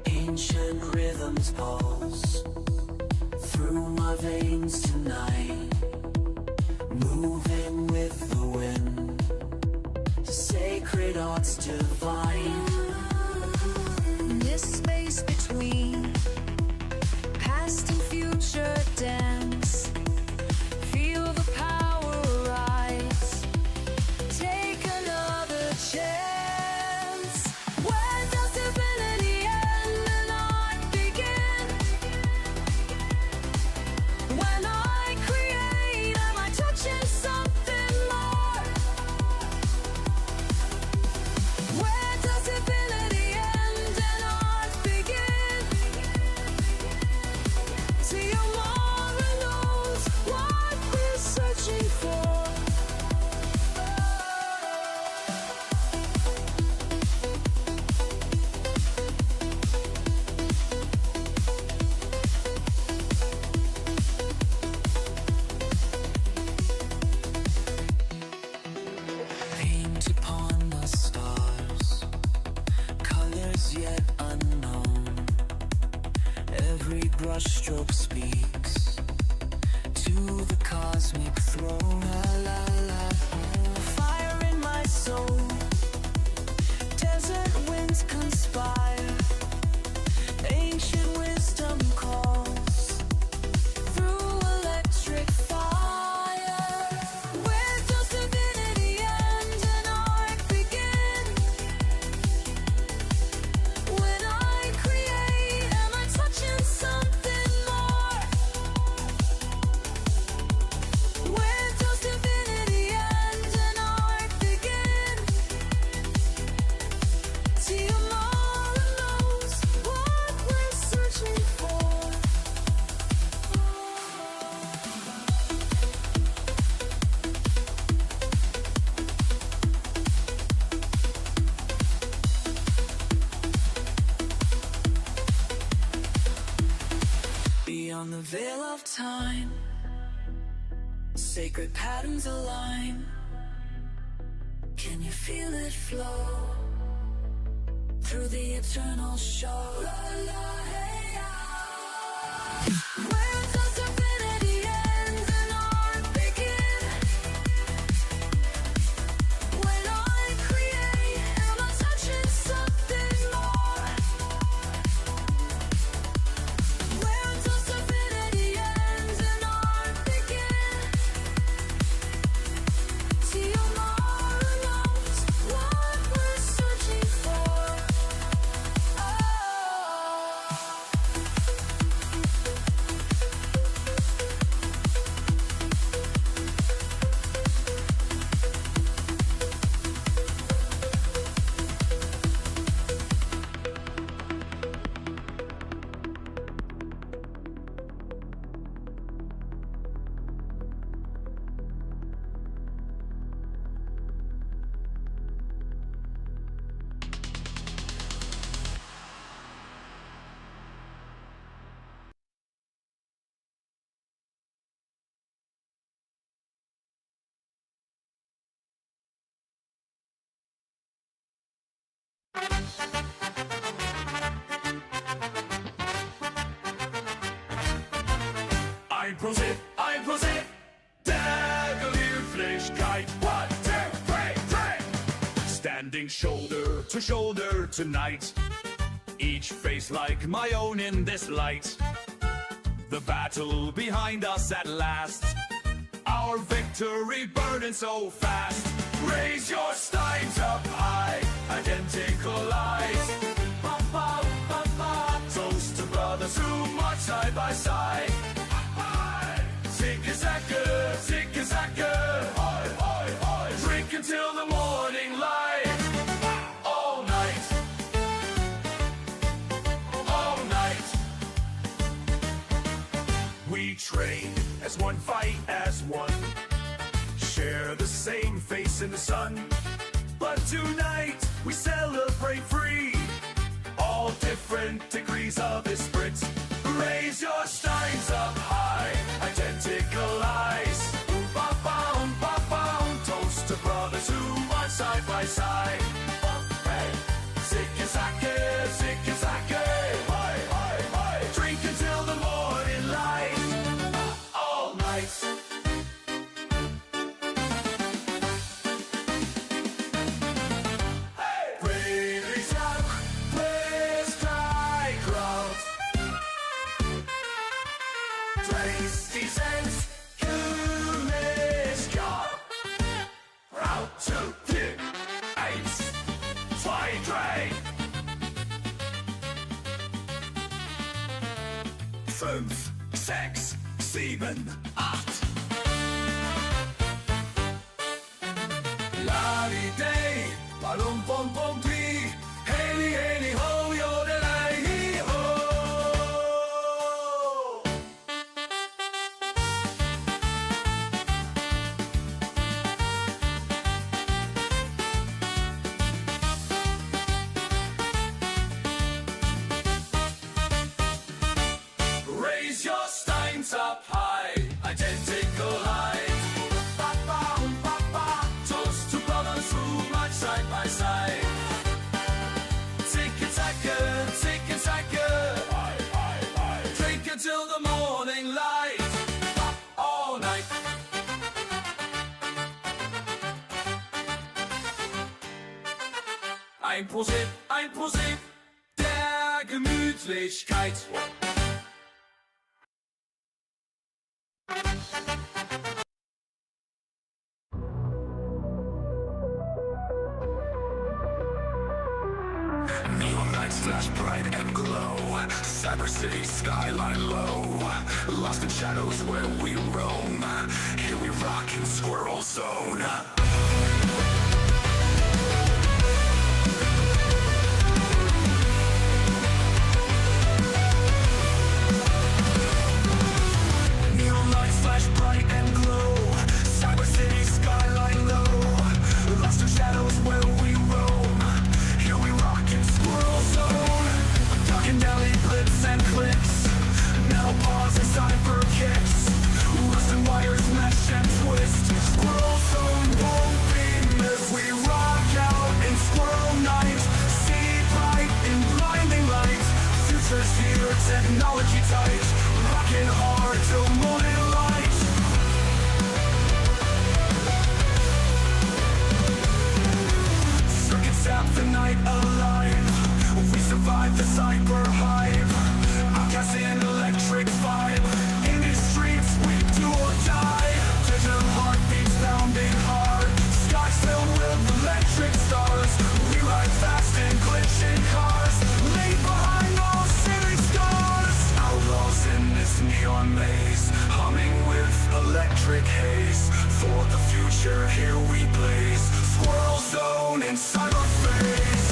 Ancient rhythms pulse through my veins tonight, moving with the wind, sacred arts divine. This space between past and future dance. Feel the power rise. Take another chance. Where does divinity end and art begin? When I create, am I touching something more? Where does divinity end and art begin? See, Amara knows what we're searching for. Paint upon the stars, colors yet unknown. Every brushstroke speaks to the cosmic throne. La la la. Fire in my soul, desert winds conspire. Ancient wisdom calls through electric fire. Where does divinity end and art begin? When I create, am I touching something more? Where does divinity end and art begin? See, Amara knows what we're searching for. Beyond the veil of time, sacred patterns align. Can you feel it flow through the eternal show? La, la, hey, ah. Where does divinity end and art begin? When I create, am I touching something more? Where does divinity end and art begin? See, Amara knows what we're searching for. Ein Prosit, der Gemütlichkeit. 1, 2, 3, 3. Standing shoulder to shoulder tonight, each face like my own in this light. The battle behind us at last, our victory burning so fast. Raise your steins up high, identical eyes. Toast to brothers who march side by side. Zigzagger, zigzagger, hoi, hoi, hoi. Drink until the morning light. All night, all night. We train as one, fight as one. Share the same face in the sun. But tonight we celebrate free. All different degrees of this spirit. Raise your steins up high, identical eyes. Oom ba ba, toast to brothers who are side by side. Hey, zig-a-zag, zig-a-zag, hi, hi, hi. Drink until the morning light, all night. Friedrichshain, Westreichkraut. 30 cents, Kühlmischkar. Raut zu 4, 1, 2, 3. 5, 6, 7, 8. La-di-day, balum-bum-bum-pee. Haley, Haley, ho, yodelay-hee-ho. Raise your steins up high, identical height. Ba-ba, toast to brothers who march side by side. Tick-a-tack-a, tick-a-tack-a. Drink until the morning light, all night. Ein Prosit der Gemütlichkeit. Neon lights flash bright and glow. Cyber city skyline low. Lost in shadows where we roam. Here we rock in Squirrel Zone. Neon lights flash bright and glow. Cyber city skyline low. Lost in shadows where we roam. Here we rock in Squirrel Zone. Ducking deli clips and clicks. Metal paws and cyber kicks. Rusted wires mesh and twist. Squirrel Zone won't be missed. We rock out in Squirrel Night. See bright in blinding light. Future's here, technology tight. Rocking hard till morning light. Circuit sap the night alive. We survive the cyber hive. Outcast in electric vibe. In these streets we do or die. Digital heartbeats pounding hard. Skies filled with electric stars. We ride fast in glitching cars. Leave behind all city stars. Outlaws in this neon maze. Humming with electric haze. For the future here we blaze. Squirrel Zone in cyberspace.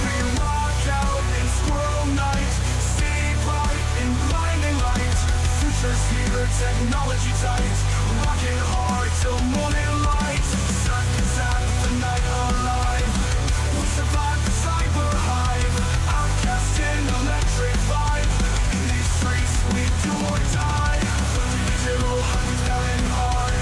We rock out in Squirrel Night. See bright in blinding light. Future's here, technology tight. Rocking hard till morning light. Sun is out the night alive. We survive the cyber hive. Outcast in electric vibe. In these streets we do or die. Digital heartbeats pounding hard.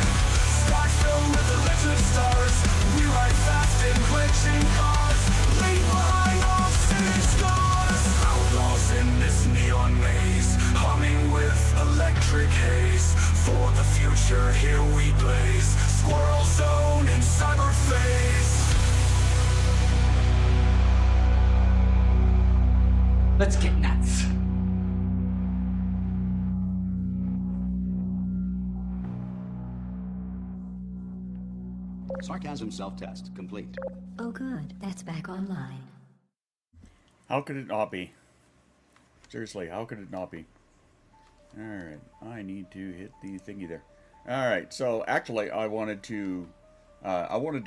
Skies filled with electric stars. We ride fast in glitching cars. Leave behind all city stars. Outlaws in this neon maze. Humming with electric haze. For the future here we blaze. Squirrel Zone in cyberphase. Let's get nuts. Sarcasm self-test complete. Oh good, that's back online. How could it not be? Seriously, how could it not be? Alright, I need to hit the thingy there. Alright, so actually I wanted to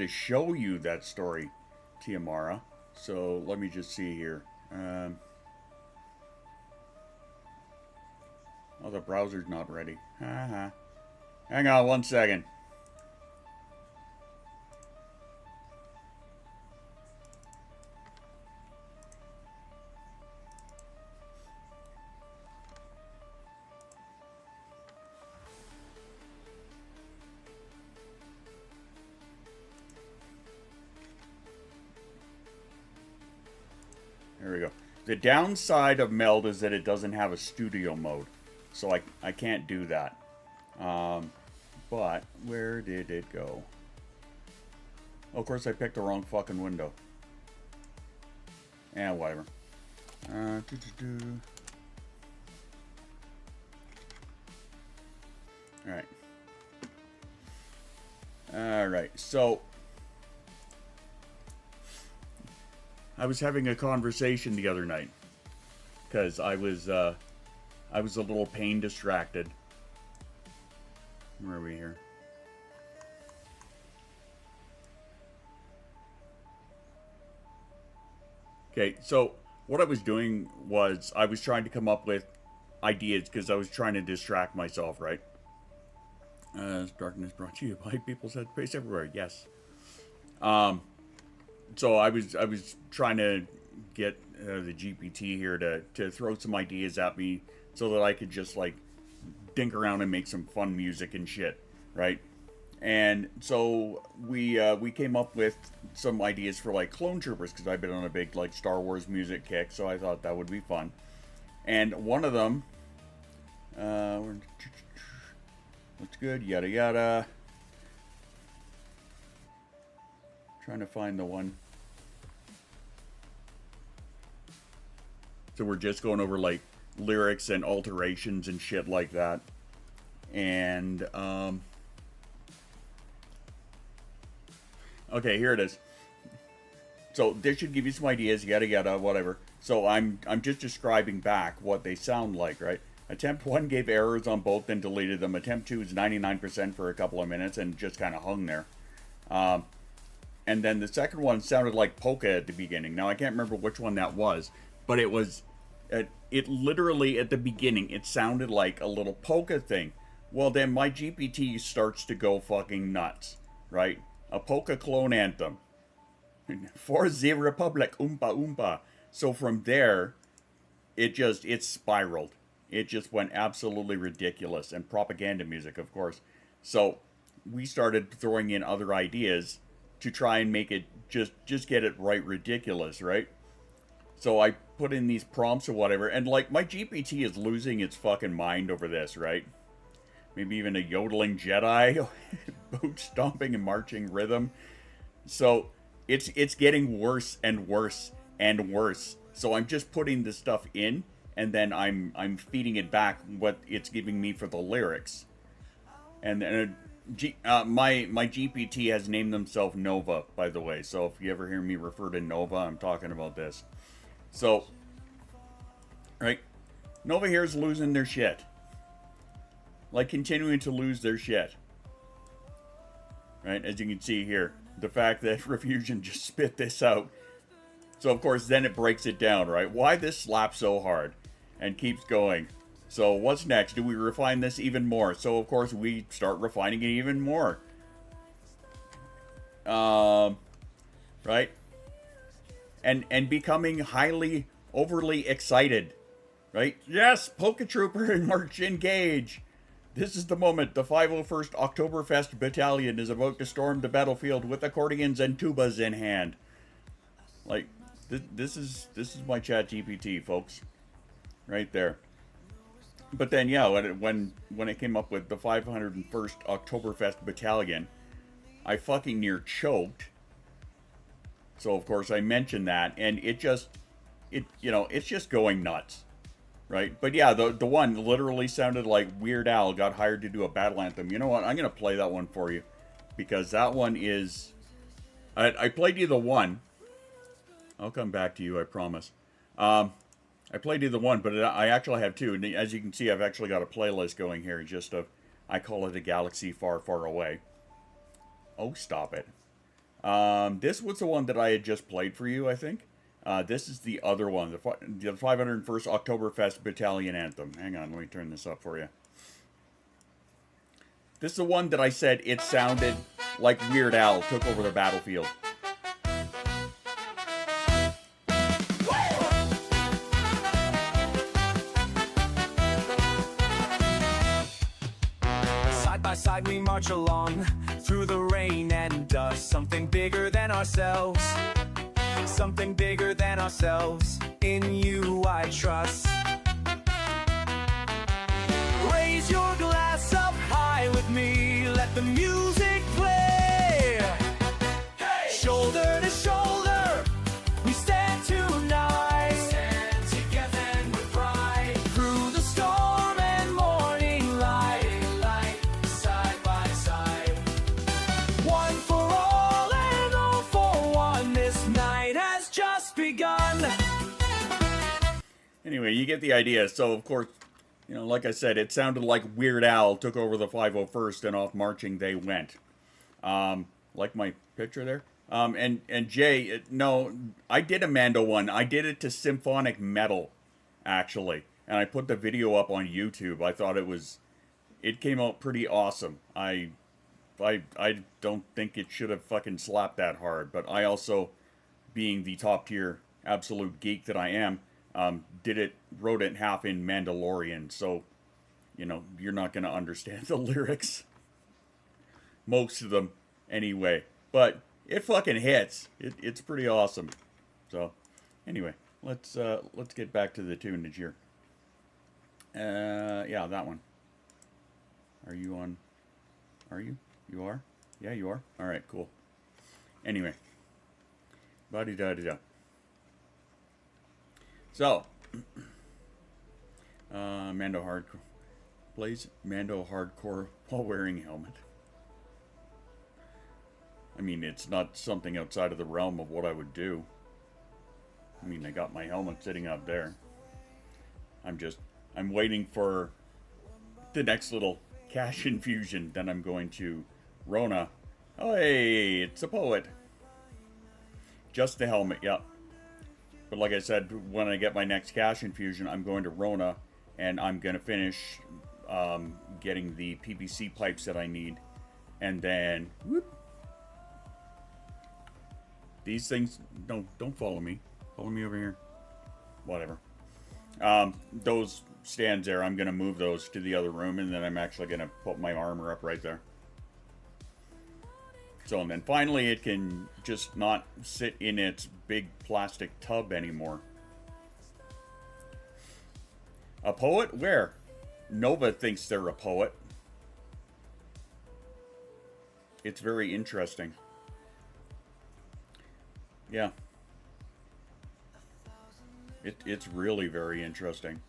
show you that story, Tiamara. So let me just see here. Oh, the browser's not ready. Haha. Hang on 1 second. There we go. The downside of Meld is that it doesn't have a studio mode. So I can't do that. But where did it go? Oh, of course I picked the wrong fucking window. And whatever. Alright. Alright, so I was having a conversation the other night. Because I was a little pain distracted. Where are we here? Okay, so what I was doing was I was trying to come up with ideas because I was trying to distract myself, right? Darkness brought to you by People's Headspace Everywhere. Yes. So I was trying to get the GPT here to throw some ideas at me so that I could just like dink around and make some fun music and shit, right? And so we came up with some ideas for like Clone Troopers because I've been on a big like Star Wars music kick, so I thought that would be fun. And one of them, looks good, yada yada. Trying to find the one. So we're just going over like lyrics and alterations and shit like that. And okay, here it is. So this should give you some ideas, yada yada, whatever. So I'm just describing back what they sound like, right? Attempt 1 gave errors on both and deleted them. Attempt 2 is 99% for a couple of minutes and just kind of hung there. And then the second one sounded like polka at the beginning. Now I can't remember which one that was, but it was, it literally at the beginning, it sounded like a little polka thing. Well, then my GPT starts to go fucking nuts, right? A polka clone anthem. For the Republic, oompa oompa. So from there, it spiraled. It just went absolutely ridiculous. And propaganda music, of course. So we started throwing in other ideas to try and make it just get it right ridiculous, right? So I put in these prompts or whatever, and like my GPT is losing its fucking mind over this, right? Maybe even a yodeling Jedi, boot stomping and marching rhythm. So it's getting worse and worse and worse. So I'm just putting this stuff in, and then I'm feeding it back what it's giving me for the lyrics. And my GPT has named themselves Nova, by the way. So if you ever hear me refer to Nova, I'm talking about this. So, right, Nova here is losing their shit. Like, continuing to lose their shit. Right, as you can see here, the fact that Refusion just spit this out. So, of course, then it breaks it down, right? Why this slap so hard? And keeps going. So, what's next? Do we refine this even more? So, of course, we start refining it even more. Right? And becoming highly, overly excited. Right? Yes! Polka Trooper and March Engage! This is the moment. The 501st Oktoberfest Battalion is about to storm the battlefield with accordions and tubas in hand. Like, this is my chat GPT, folks. Right there. But then, yeah, when it came up with the 501st Oktoberfest Battalion, I fucking near choked. So, of course, I mentioned that, and it's just going nuts. Right? But yeah, the one literally sounded like Weird Al got hired to do a battle anthem. You know what? I'm going to play that one for you. Because that one is... I played you the one. I'll come back to you, I promise. I played you the one, but I actually have two. And as you can see, I've actually got a playlist going here. Just I call it a galaxy far, far away. Oh, stop it. This was the one that I had just played for you, I think. This is the other one, the 501st Oktoberfest Battalion Anthem. Hang on, let me turn this up for you. This is the one that I said it sounded like Weird Al took over the battlefield. Side by side we march along through the rain and dust. Something bigger than ourselves. Something bigger than ourselves. In you I trust. Raise your glass up high with me. Let the music play. Hey! Shoulder to shoulder, we stand tonight. Stand together and with pride. Through the storm and morning light, side by side. One for all and all for one. This night has just begun. Anyway, you get the idea. So, of course, you know, like I said, it sounded like Weird Al took over the 501st and off marching they went. Like my picture there. And Jay, no, I did a Mando one. I did it to symphonic metal, actually. And I put the video up on YouTube. I thought it came out pretty awesome. I don't think it should have fucking slapped that hard. But I also, being the top tier absolute geek that I am, wrote it half in Mandalorian, so, you know, you're not going to understand the lyrics. Most of them, anyway. But it fucking hits. It's pretty awesome. So, anyway, let's get back to the tunage here. Yeah, that one. Are you on? Are you? You are? Yeah, you are. All right, cool. Anyway. Ba-de-da-de-da. So, Mando Hardcore plays Mando Hardcore while wearing a helmet. I mean, it's not something outside of the realm of what I would do. I mean, I got my helmet sitting up there. I'm waiting for the next little cash infusion. Then I'm going to Rona. Oh, hey, it's a poet. Just the helmet, yep. But like I said, when I get my next cash infusion, I'm going to Rona, and I'm going to finish getting the PVC pipes that I need. And then, whoop. These things, don't follow me. Follow me over here. Whatever. Those stands there, I'm going to move those to the other room, and then I'm actually going to put my armor up right there. So, and then finally it can just not sit in its big plastic tub anymore. A poet? Where? Nova thinks they're a poet. It's very interesting. Yeah. It's really very interesting.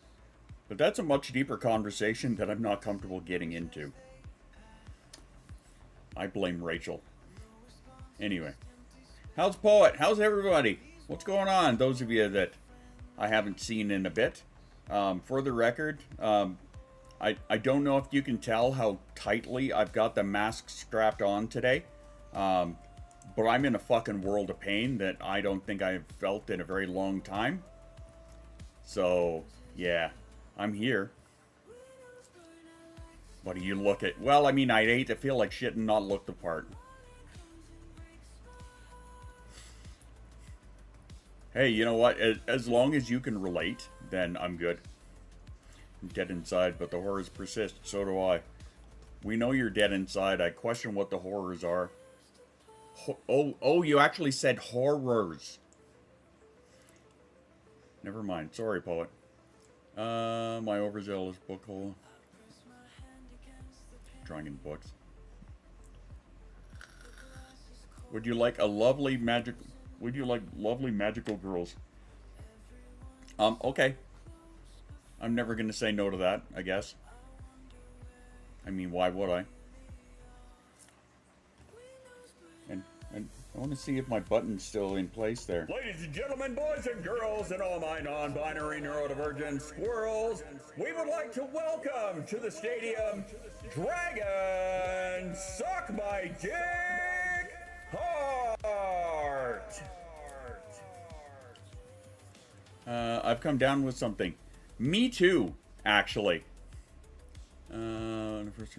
But that's a much deeper conversation that I'm not comfortable getting into. I blame Rachel. Anyway, how's Poet? How's everybody? What's going on? Those of you that I haven't seen in a bit. For the record, I don't know if you can tell how tightly I've got the mask strapped on today. But I'm in a fucking world of pain that I don't think I've felt in a very long time. So, yeah, I'm here. What do you look at? Well, I mean, I'd hate to feel like shit and not look the part. Hey, you know what? As long as you can relate, then I'm good. I'm dead inside, but the horrors persist. So do I. We know you're dead inside. I question what the horrors are. Oh, you actually said horrors. Never mind. Sorry, Poet. My overzealous book hole. Drawing in books. Would you like lovely magical girls? Okay. I'm never gonna say no to that, I guess. I mean, why would I? And I want to see if my button's still in place there. Ladies and gentlemen, boys and girls, and all my non-binary neurodivergent squirrels, we would like to welcome to the stadium Dragon Suck My Dick Hard! I've come down with something. Me too, actually. The first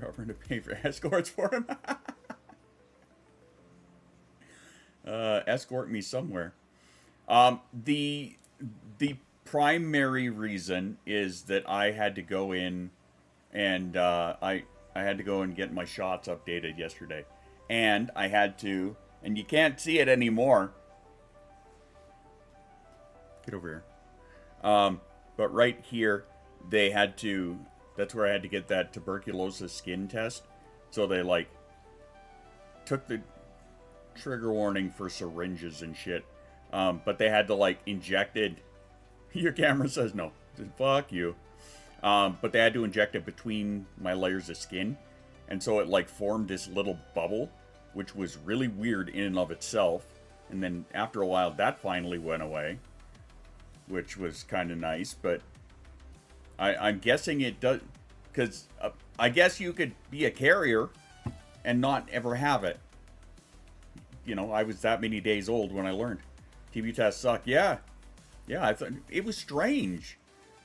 offering to pay for escorts for him. Escort me somewhere. The primary reason is that I had to go in and I had to go and get my shots updated yesterday. And I had to, and you can't see it anymore. Get over here. But right here, they had to, that's where I had to get that tuberculosis skin test. So they, like, took the trigger warning for syringes and shit. But they had to, like, inject it. Your camera says no. Fuck you. But they had to inject it between my layers of skin. And so it, like, formed this little bubble, which was really weird in and of itself. And then after a while, that finally went away, which was kind of nice. But I'm guessing it does, because I guess you could be a carrier and not ever have it. You know, I was that many days old when I learned. TB tests suck. Yeah, I thought it was strange.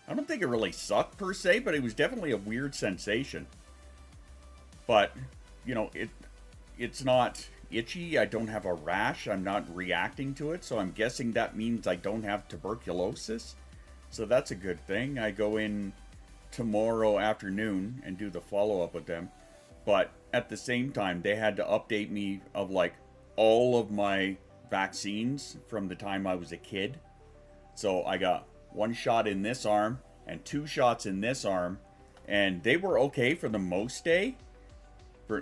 I don't think it really sucked per se, but it was definitely a weird sensation. But, you know, it's not itchy. I don't have a rash. I'm not reacting to it. So I'm guessing that means I don't have tuberculosis. So that's a good thing. I go in tomorrow afternoon and do the follow-up with them. But at the same time, they had to update me of, like, all of my vaccines from the time I was a kid. So I got 1 shot in this arm and 2 shots in this arm. And they were okay for the most day.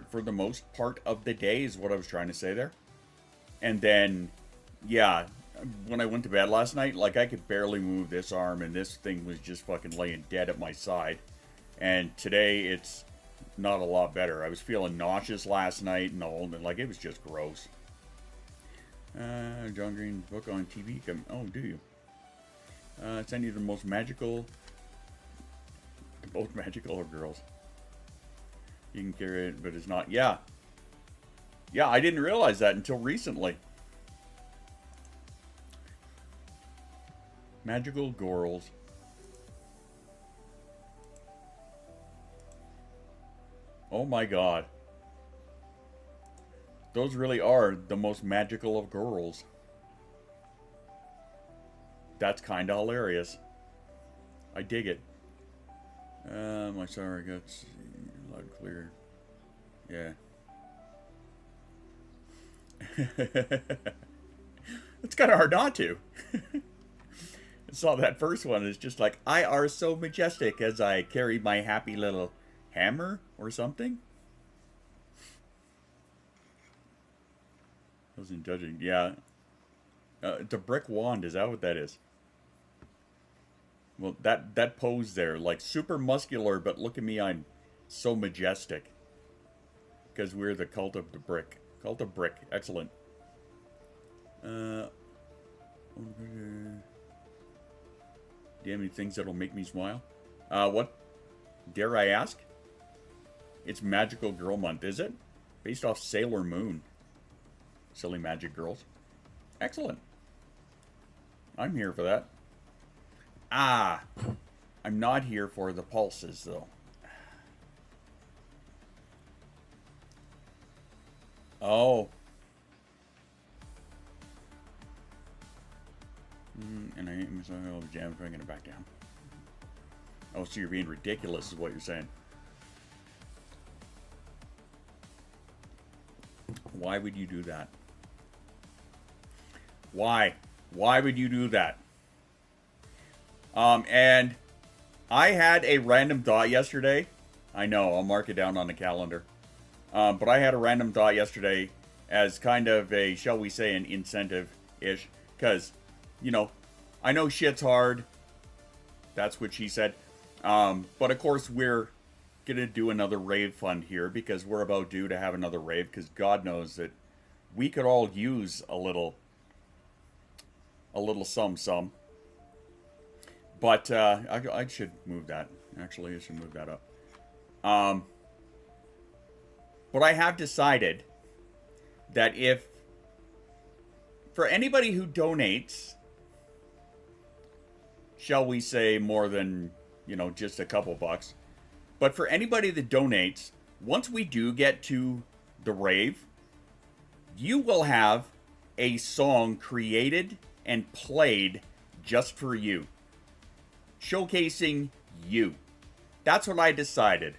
For the most part of the day is what I was trying to say there. And then, yeah, when I went to bed last night, like, I could barely move this arm, and this thing was just fucking laying dead at my side. And today, it's not a lot better. I was feeling nauseous last night and all, and, like, it was just gross. John Green's book on TV. Oh, do you? It's any of the most magical... Both magical or girls. You can carry it, but it's not. Yeah. Yeah, I didn't realize that until recently. Magical girls. Oh my god. Those really are the most magical of girls. That's kinda hilarious. I dig it. My sorry guts. Loud and clear. Yeah. It's kind of hard not to. I saw that first one. It's just like, I are so majestic as I carry my happy little hammer or something. I wasn't judging. Yeah. It's a brick wand. Is that what that is? Well, that pose there, like, super muscular, but look at me, I'm so majestic. Because we're the cult of the brick. Cult of brick. Excellent. Do you have any things that'll make me smile? What? Dare I ask? It's Magical Girl Month, is it? Based off Sailor Moon. Silly magic girls. Excellent. I'm here for that. Ah, I'm not here for the pulses, though. Oh. And I hate myself. I'll jam if I'm going to back down. Oh, so you're being ridiculous is what you're saying. Why would you do that? Why? Why would you do that? And I had a random thought yesterday. I know, I'll mark it down on the calendar. But I had a random thought yesterday as kind of a, shall we say, an incentive-ish. Because, you know, I know shit's hard. That's what she said. But of course, we're going to do another rave fund here because we're about due to have another rave. Because God knows that we could all use a little some. But I should move that. Actually, I should move that up. But I have decided that if for anybody who donates, shall we say more than, you know, just a couple bucks, but for anybody that donates, once we do get to the rave, you will have a song created and played just for you, showcasing you. That's what I decided.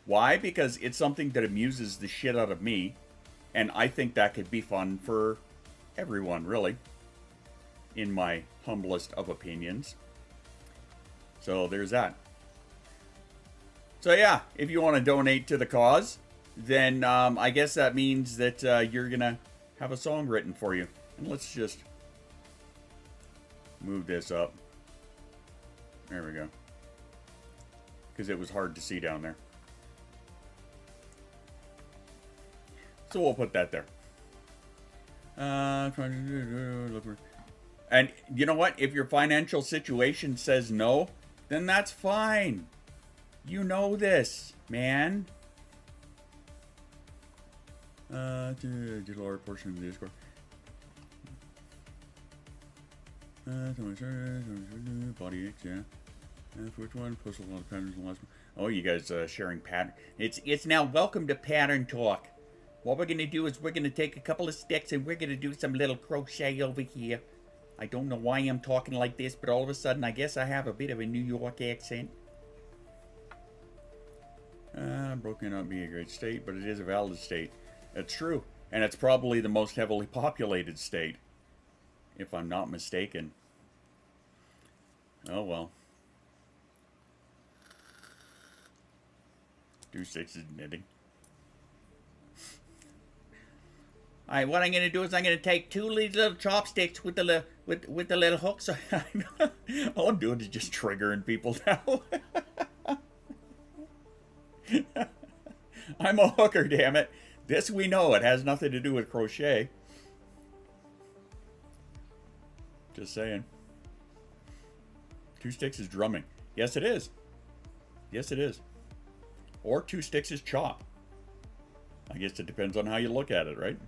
Why? Because it's something that amuses the shit out of me, and I think that could be fun for everyone, really, in my humblest of opinions. So there's that. So yeah, if you want to donate to the cause, then I guess that means that you're gonna have a song written for you. And let's just move this up. There we go. Because it was hard to see down there. So we'll put that there. And you know what? If your financial situation says no, then that's fine. You know this, man. To lower portion of the Discord. Body aches, yeah. Which one? Post a lot of patterns in the last one. Oh, you guys sharing pattern. It's now welcome to pattern talk. What we're gonna do is we're gonna take a couple of sticks and we're gonna do some little crochet over here. I don't know why I'm talking like this, but all of a sudden I guess I have a bit of a New York accent. Broken up being a great state, but it is a valid state. It's true. And it's probably the most heavily populated state, if I'm not mistaken. Oh well. 2 6 is knitting. Alright, what I'm gonna do is I'm gonna take 2 little chopsticks with the little hooks. All I'm doing is just triggering people now. I'm a hooker, damn it. This we know. It has nothing to do with crochet. Just saying. 2 sticks is drumming. Yes, it is. Yes, it is. Or 2 sticks is chop. I guess it depends on how you look at it, right?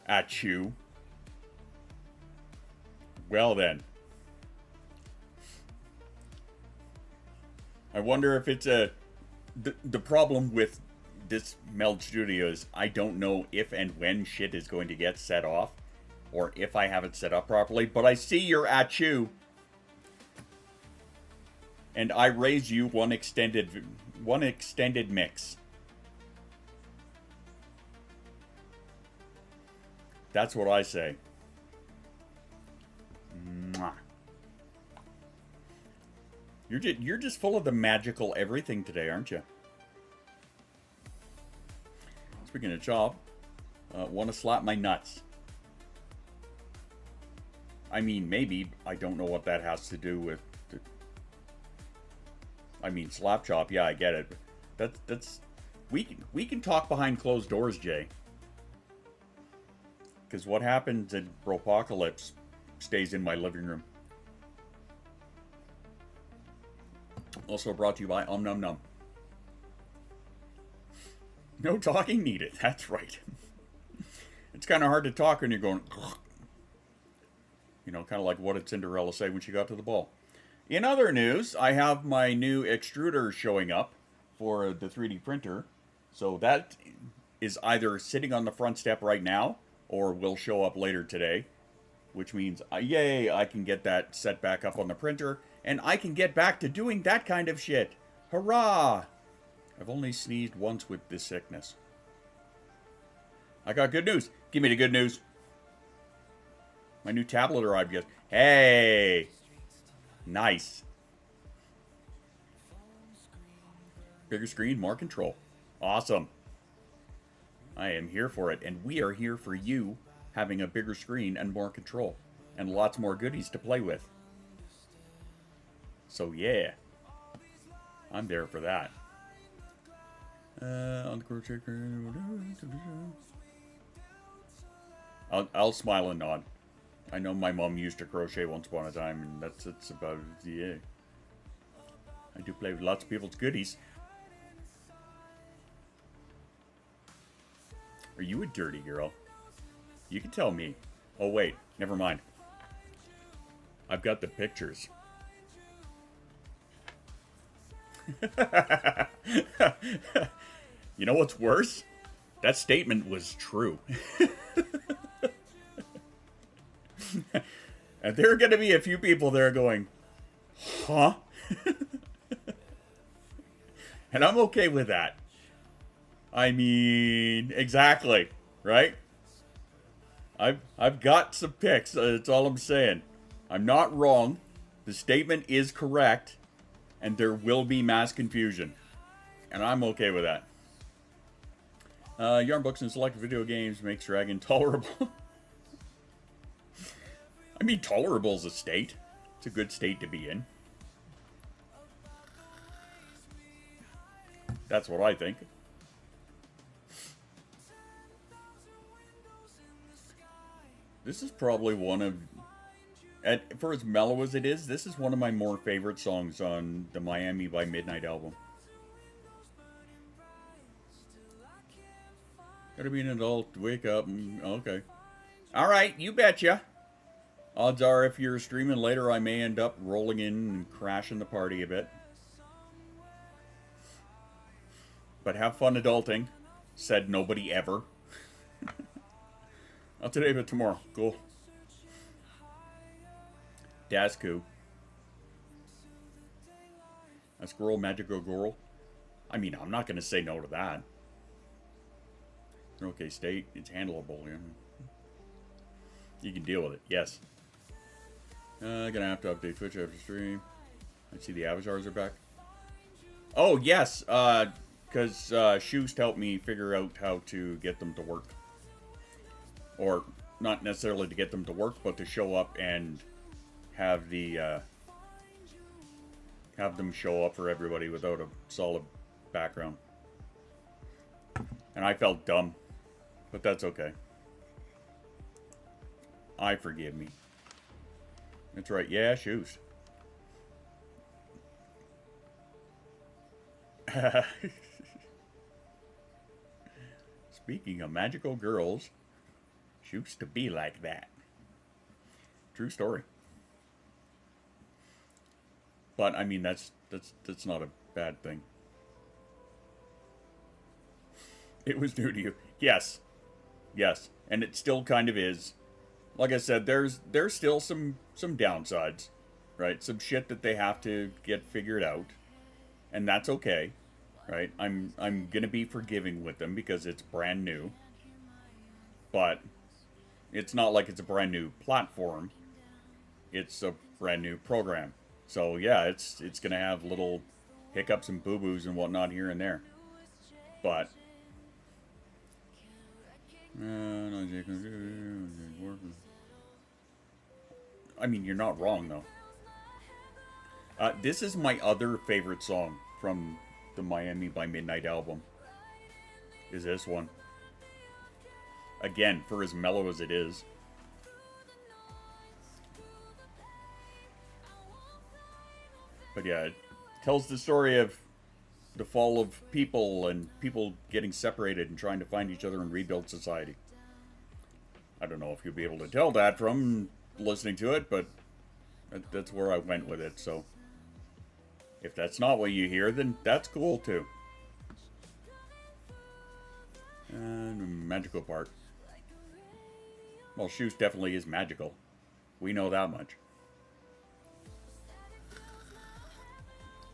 Achoo. Well then. I wonder if it's the problem with this Meld Studio is I don't know if and when shit is going to get set off, or if I have it set up properly. But I see you're at you, and I raise you one extended mix. That's what I say. Mwah. You're just full of the magical everything today, aren't you? Speaking of chop, want to slap my nuts. I mean, maybe. I don't know what that has to do with... I mean, slap chop, yeah, I get it. That's... We can talk behind closed doors, Jay. Because what happens in Bropocalypse stays in my living room. Also brought to you by Num Num. No talking needed. That's right. It's kind of hard to talk when you're going... You know, kind of like what did Cinderella say when she got to the ball. In other news, I have my new extruder showing up for the 3D printer. So that is either sitting on the front step right now, or will show up later today. Which means, yay, I can get that set back up on the printer, and I can get back to doing that kind of shit. Hurrah! I've only sneezed once with this sickness. I got good news. Give me the good news. My new tablet arrived yet. Hey! Nice. Bigger screen, more control. Awesome. I am here for it, and we are here for you having a bigger screen and more control, and lots more goodies to play with. So yeah, I'm there for that. On the crochet, I'll smile and nod. I know my mom used to crochet once upon a time, and that's about it. Yeah, I do play with lots of people's goodies. Are you a dirty girl? You can tell me. Oh, wait. Never mind. I've got the pictures. You know what's worse? That statement was true. And there are going to be a few people there going, huh? And I'm okay with that. I mean, exactly, right? I've got some pics. That's all I'm saying. I'm not wrong. The statement is correct, and there will be mass confusion, and I'm okay with that. Yarn books and select video games makes Dragon tolerable. I mean, tolerable is a state. It's a good state to be in. That's what I think. This is probably one of, for as mellow as it is, this is one of my more favorite songs on the Miami by Midnight album. Gotta be an adult, wake up, okay. Alright, you betcha. Odds are if you're streaming later, I may end up rolling in and crashing the party a bit. But have fun adulting. Said nobody ever. Not today, but tomorrow. Cool. Das cool. A squirrel, magical girl. I mean, I'm not going to say no to that. Okay, state. It's handleable. Yeah. You can deal with it. Yes. Gonna have to update Twitch after stream. I see the avatars are back. Oh, yes. Because Shoost helped me figure out how to get them to work. Or not necessarily to get them to work, but to show up and have the have them show up for everybody without a solid background. And I felt dumb, but that's okay. I forgive me. That's right. Yeah, Shoost. Speaking of magical girls, she used to be like that. True story. But I mean, that's not a bad thing. It was new to you. Yes. Yes. And it still kind of is. Like I said, there's still some downsides, right? Some shit that they have to get figured out. And that's okay, right? I'm gonna be forgiving with them because it's brand new. But it's not like it's a brand new platform. It's a brand new program. So yeah, it's gonna have little hiccups and boo-boos and whatnot here and there. But I mean, you're not wrong though. This is my other favorite song from the Miami by Midnight album. Is this one. Again, for as mellow as it is. But yeah, it tells the story of the fall of people and people getting separated and trying to find each other and rebuild society. I don't know if you'll be able to tell that from listening to it, but that's where I went with it, so if that's not what you hear, then that's cool too. And the magical part. Well, Shoes definitely is magical. We know that much.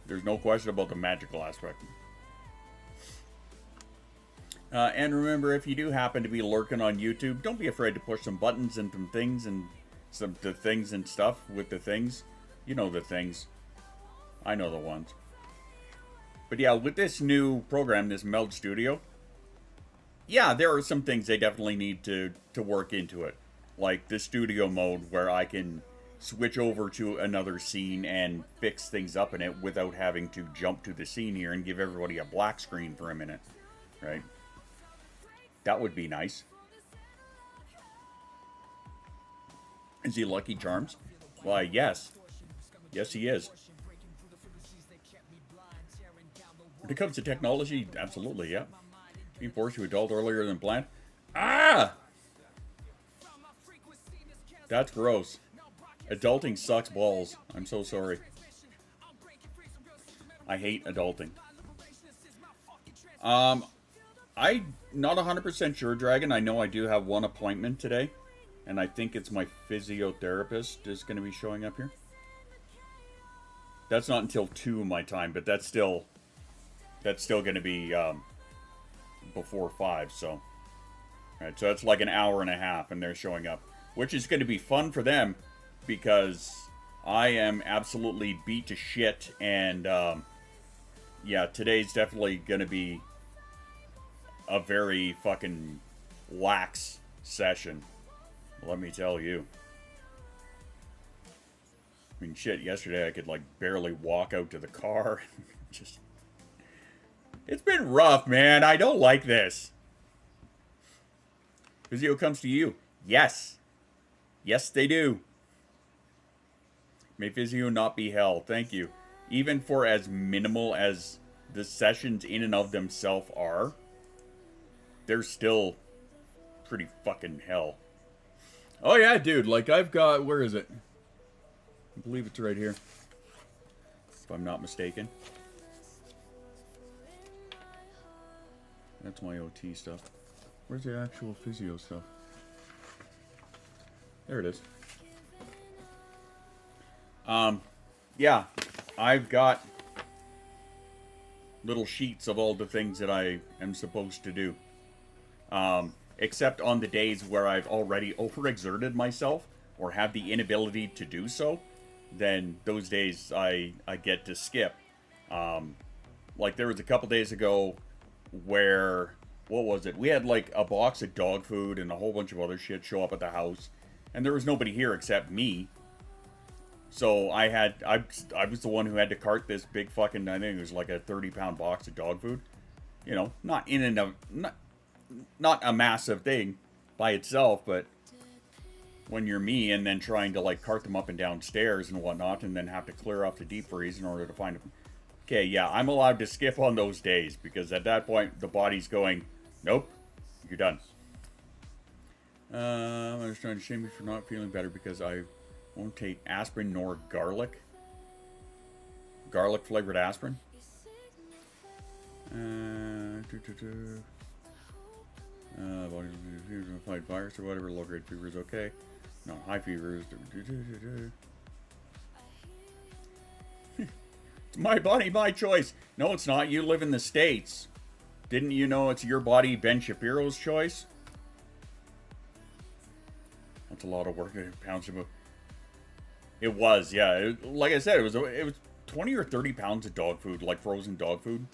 There's no question about the magical aspect. And remember, if you do happen to be lurking on YouTube, don't be afraid to push some buttons and some things and the things and stuff with the things. You know the things. I know the ones. But yeah, with this new program, this Meld Studio, yeah, there are some things they definitely need to work into it. Like the studio mode where I can switch over to another scene and fix things up in it without having to jump to the scene here and give everybody a black screen for a minute. Right? That would be nice. Is he Lucky Charms? Why, yes. Yes, he is. When it comes to technology, absolutely, yeah. Being forced to adult earlier than planned. Ah! That's gross. Adulting sucks balls. I'm so sorry. I hate adulting. I'm not 100% sure, Dragon. I know I do have one appointment today. And I think it's my physiotherapist is going to be showing up here. That's not until 2 my time, but that's still going to be before 5, so. Alright, so that's like an hour and a half, and they're showing up. Which is going to be fun for them, because I am absolutely beat to shit, and yeah, today's definitely going to be a very fucking lax session. Let me tell you. I mean, shit, yesterday I could, like, barely walk out to the car. Just... It's been rough, man. I don't like this. Physio comes to you. Yes. Yes, they do. May physio not be hell. Thank you. Even for as minimal as the sessions in and of themselves are, they're still pretty fucking hell. Oh yeah, dude, like I've got, where is it? I believe it's right here. If I'm not mistaken. That's my OT stuff. Where's the actual physio stuff? There it is. Yeah, I've got little sheets of all the things that I am supposed to do. Except on the days where I've already overexerted myself or have the inability to do so, then those days I get to skip. Like there was a couple days ago where, what was it? We had like a box of dog food and a whole bunch of other shit show up at the house, and there was nobody here except me. So I was the one who had to cart this big fucking, I think it was like a 30-pound box of dog food. You know, not in and of, not a massive thing by itself, but when you're me and then trying to like cart them up and down stairs and whatnot, and then have to clear off the deep freeze in order to find them. Okay, yeah, I'm allowed to skip on those days, because at that point the body's going, nope, you're done. I was trying to shame me for not feeling better because I won't take aspirin nor garlic flavored aspirin. Body fever, fight virus or whatever. Low grade fever is okay. No, high fever is. It's my body, my choice. No, it's not. You live in the States. Didn't you know it's your body, Ben Shapiro's choice? That's a lot of work. Pounds of. It was, yeah. Like I said, it was 20 or 30 pounds of dog food, like frozen dog food,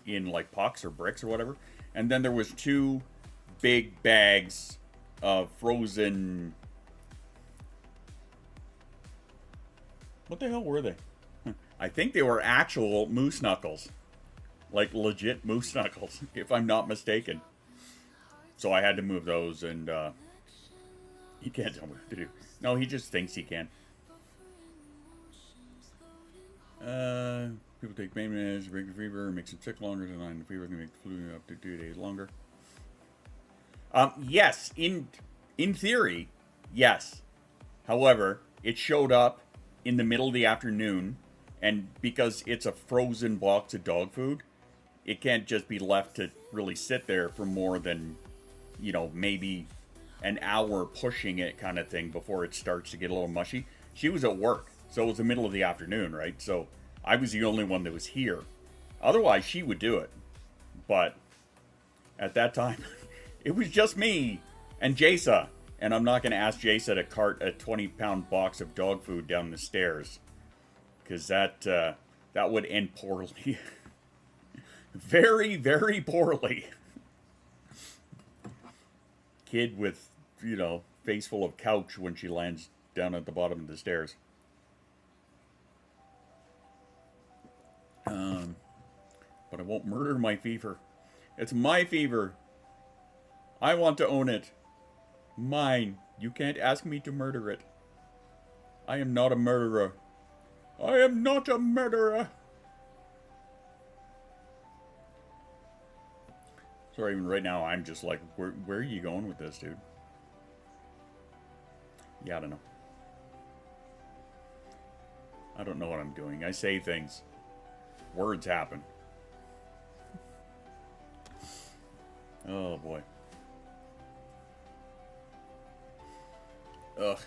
in like pucks or bricks or whatever. And then there was 2 big bags of frozen. What the hell were they? I think they were actual moose knuckles. Like legit moose knuckles, if I'm not mistaken. So I had to move those, and he can't tell me what to do. No, he just thinks he can. People take pain meds to break the fever, makes them sick longer than the fever can make the flu up to 2 days longer. Yes, in theory, yes. However, it showed up in the middle of the afternoon, and because it's a frozen box of dog food, it can't just be left to really sit there for more than, you know, maybe an hour pushing it kind of thing before it starts to get a little mushy. She was at work, so it was the middle of the afternoon, right? So I was the only one that was here. Otherwise, she would do it. But at that time, it was just me and Jasa. And I'm not going to ask Jasa to cart a 20-pound box of dog food down the stairs, because that would end poorly. Very, very poorly. Kid with, you know, face full of couch when she lands down at the bottom of the stairs. But I won't murder my fever. It's my fever. I want to own it. Mine. You can't ask me to murder it. I am not a murderer. I am not a murderer. So even right now, I'm just like, where are you going with this, dude? Yeah, I don't know. I don't know what I'm doing. I say things. Words happen. Oh, boy. Ugh.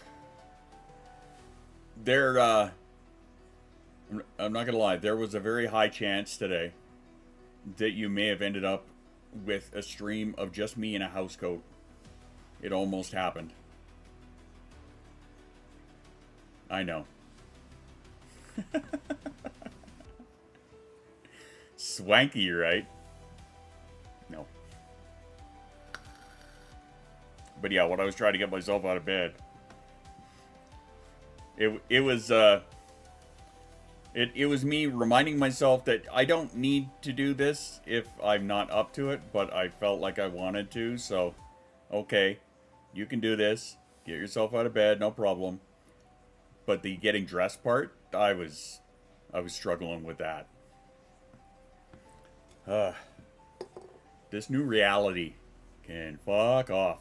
I'm not gonna lie, there was a very high chance today that you may have ended up with a stream of just me in a house coat. It almost happened. I know. Swanky, right? No. But yeah, when I was trying to get myself out of bed, it was me reminding myself that I don't need to do this if I'm not up to it, but I felt like I wanted to, so okay, you can do this. Get yourself out of bed, no problem. But the getting dressed part, I was struggling with that. This new reality can fuck off.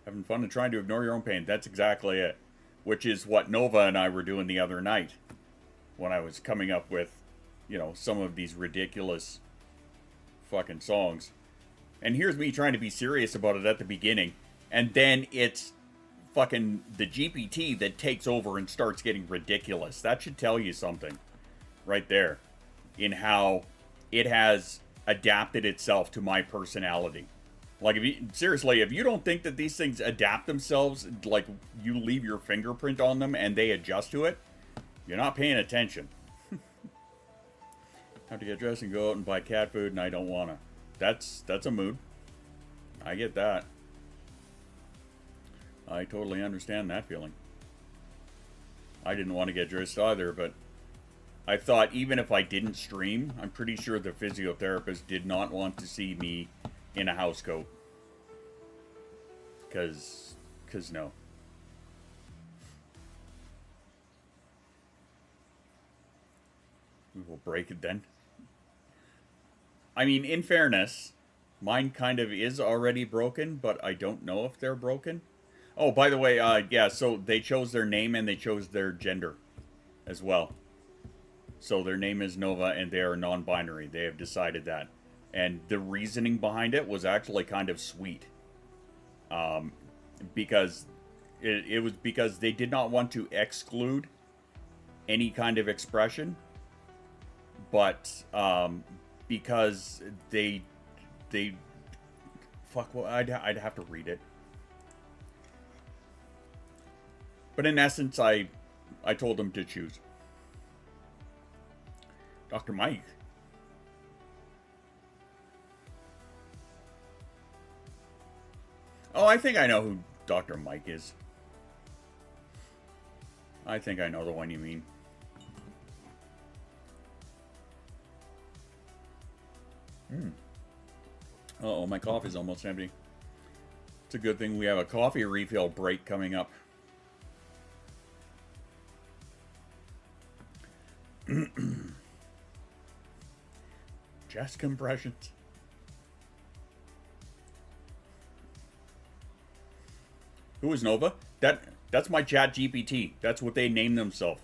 Having fun and trying to ignore your own pain. That's exactly it. Which is what Nova and I were doing the other night. When I was coming up with, you know, some of these ridiculous fucking songs. And here's me trying to be serious about it at the beginning. And then it's fucking the GPT that takes over and starts getting ridiculous. That should tell you something. Right there. In how it has adapted itself to my personality. Like, seriously, if you don't think that these things adapt themselves, like, you leave your fingerprint on them and they adjust to it, you're not paying attention. Have to get dressed and go out and buy cat food, and I don't wanna. That's a mood. I get that. I totally understand that feeling. I didn't want to get dressed either, but I thought even if I didn't stream, I'm pretty sure the physiotherapist did not want to see me in a house coat. Cause no. We will break it then. I mean, in fairness, mine kind of is already broken, but I don't know if they're broken. Oh, by the way, yeah, so they chose their name and they chose their gender as well. So their name is Nova and they are non-binary. They have decided that. And the reasoning behind it was actually kind of sweet. Because it was because they did not want to exclude any kind of expression. But because they fuck, well, I'd have to read it. But in essence, I told them to choose. Dr. Mike. Oh, I think I know who Dr. Mike is. I think I know the one you mean. Uh-oh, my coffee's almost empty. It's a good thing we have a coffee refill break coming up. Chest compressions. Who is Nova? That's my chat GPT. That's what they named themselves.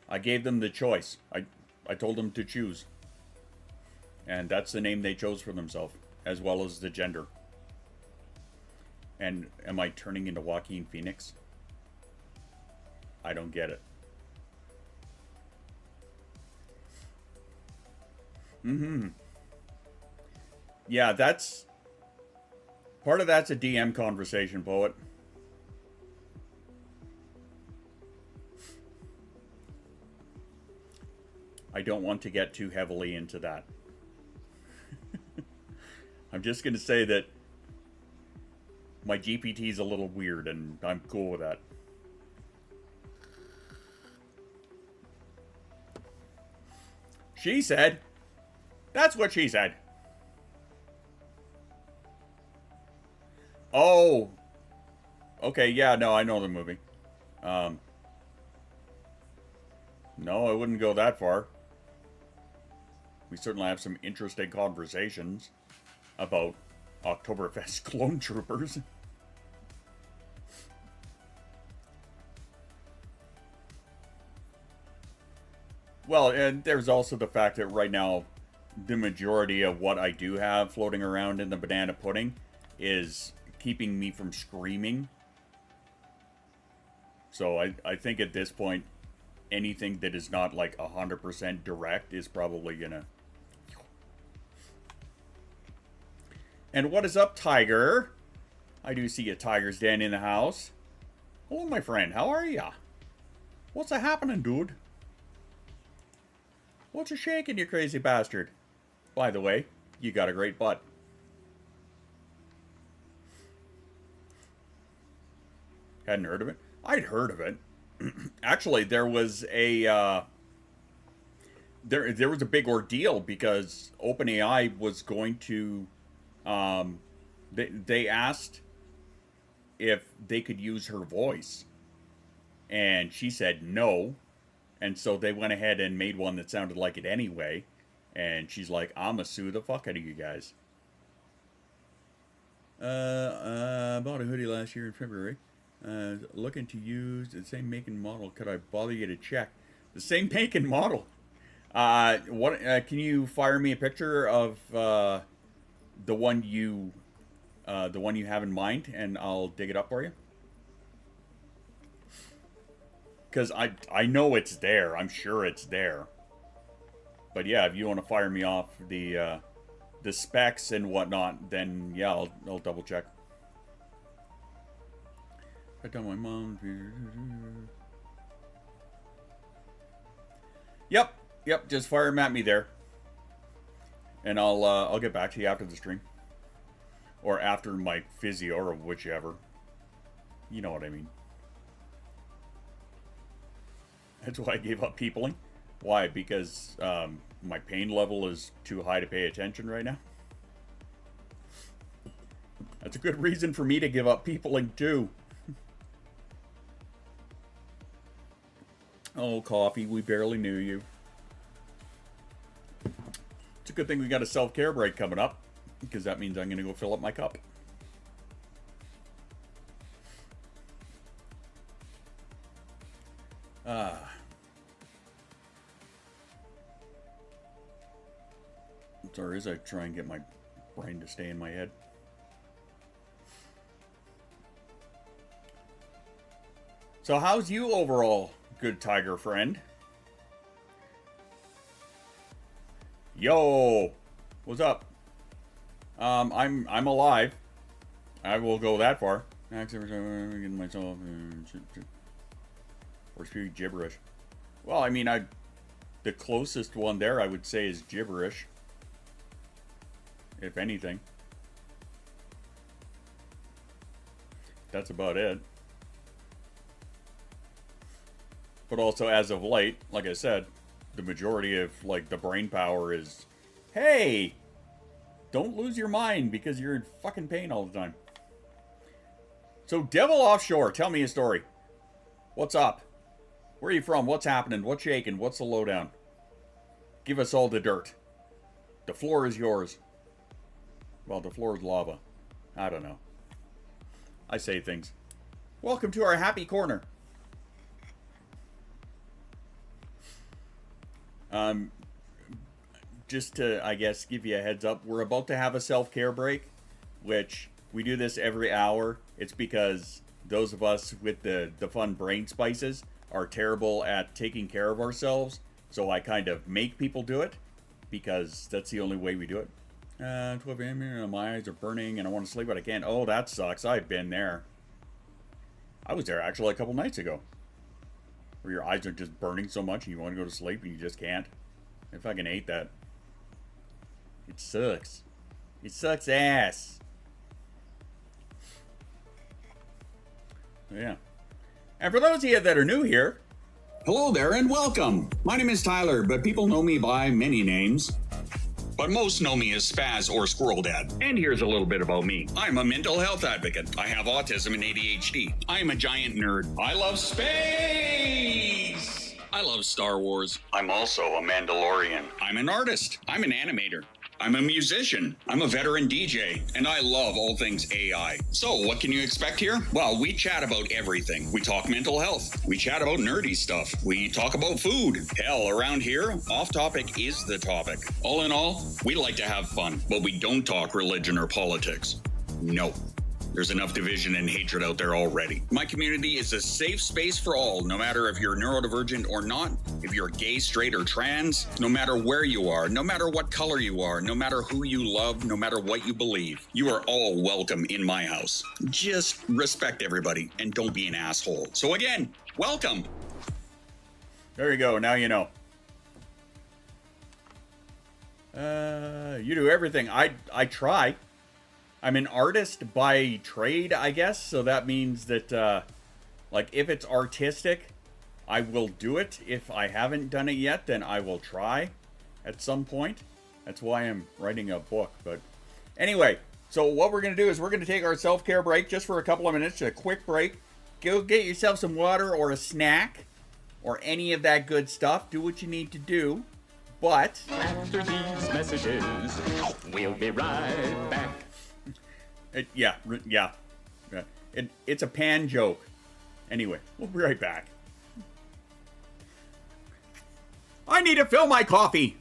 I gave them the choice. I told them to choose. And that's the name they chose for themselves, as well as the gender. And am I turning into Joaquin Phoenix? I don't get it. Yeah, that's... Part of that's a DM conversation, Poet. I don't want to get too heavily into that. I'm just going to say that my GPT is a little weird, and I'm cool with that. She said. That's what she said. Oh. Okay, yeah, no, I know the movie. No, I wouldn't go that far. We certainly have some interesting conversations about Oktoberfest clone troopers. Well, and there's also the fact that right now, the majority of what I do have floating around in the banana pudding is keeping me from screaming. So I think at this point, anything that is not like 100% direct is probably gonna... And what is up, Tiger? I do see a Tiger's Den in the house. Hello, my friend. How are ya? What's a-happening, dude? What's a-shaking, you crazy bastard? By the way, you got a great butt. Hadn't heard of it? I'd heard of it. Actually, there was a there was a big ordeal because OpenAI was going to they asked if they could use her voice, and she said no, and so they went ahead and made one that sounded like it anyway, and she's like, "I'ma sue the fuck out of you guys." I bought a hoodie last year in February. Looking to use the same make and model. Could I bother you to check? The same make and model? What? Can you fire me a picture of the one you have in mind, and I'll dig it up for you? Because I know it's there. I'm sure it's there. But yeah, if you want to fire me off the specs and whatnot, then yeah, I'll double check. I tell my mom. Yep. Just fire them at me there, and I'll get back to you after the stream, or after my physio, or whichever. You know what I mean. That's why I gave up peopling. Why? Because my pain level is too high to pay attention right now. That's a good reason for me to give up peopling too. Oh, Coffee, we barely knew you. It's a good thing we got a self-care break coming up, because that means I'm going to go fill up my cup. Sorry, as I try and get my brain to stay in my head. So how's you overall, good Tiger friend? Yo, what's up? I'm alive. I will go that far. Getting myself or speak gibberish. Well, I mean, the closest one there I would say is gibberish, if anything. That's about it. But also, as of late, like I said, the majority of, like, the brain power is, hey, don't lose your mind because you're in fucking pain all the time. So, Devil Offshore, tell me a story. What's up? Where are you from? What's happening? What's shaking? What's the lowdown? Give us all the dirt. The floor is yours. Well, the floor is lava. I don't know. I say things. Welcome to our happy corner. Just to, I guess, give you a heads up, we're about to have a self-care break, which we do this every hour. It's because those of us with the fun brain spices are terrible at taking care of ourselves, so I kind of make people do it, because that's the only way we do it. 12 a.m. and my eyes are burning and I want to sleep, but I can't. Oh, that sucks. I've been there. I was there actually a couple nights ago, where your eyes are just burning so much and you want to go to sleep and you just can't. I fucking hate that. It sucks. It sucks ass. Yeah. And for those of you that are new here, Hello there and welcome. My name is Tyler, but people know me by many names. But most know me as Spaz or SquirrelDad. And here's a little bit about me. I'm a mental health advocate. I have autism and ADHD. I'm a giant nerd. I love space. I love Star Wars. I'm also a Mandalorian. I'm an artist. I'm an animator. I'm a musician. I'm a veteran DJ. And I love all things AI. So what can you expect here? Well, we chat about everything. We talk mental health. We chat about nerdy stuff. We talk about food. Hell, around here, off topic is the topic. All in all, we like to have fun, but we don't talk religion or politics. No. There's enough division and hatred out there already. My community is a safe space for all, no matter if you're neurodivergent or not, if you're gay, straight, or trans, no matter where you are, no matter what color you are, no matter who you love, no matter what you believe. You are all welcome in my house. Just respect everybody and don't be an asshole. So again, welcome. There you go. Now you know. You do everything. I try. I'm an artist by trade, I guess. So that means that, like, if it's artistic, I will do it. If I haven't done it yet, then I will try at some point. That's why I'm writing a book. But anyway, so what we're going to do is we're going to take our self-care break just for a couple of minutes, a quick break. Go get yourself some water or a snack or any of that good stuff. Do what you need to do. But After these messages, we'll be right back. yeah. It's a pan joke. Anyway, we'll be right back. I need to fill my coffee.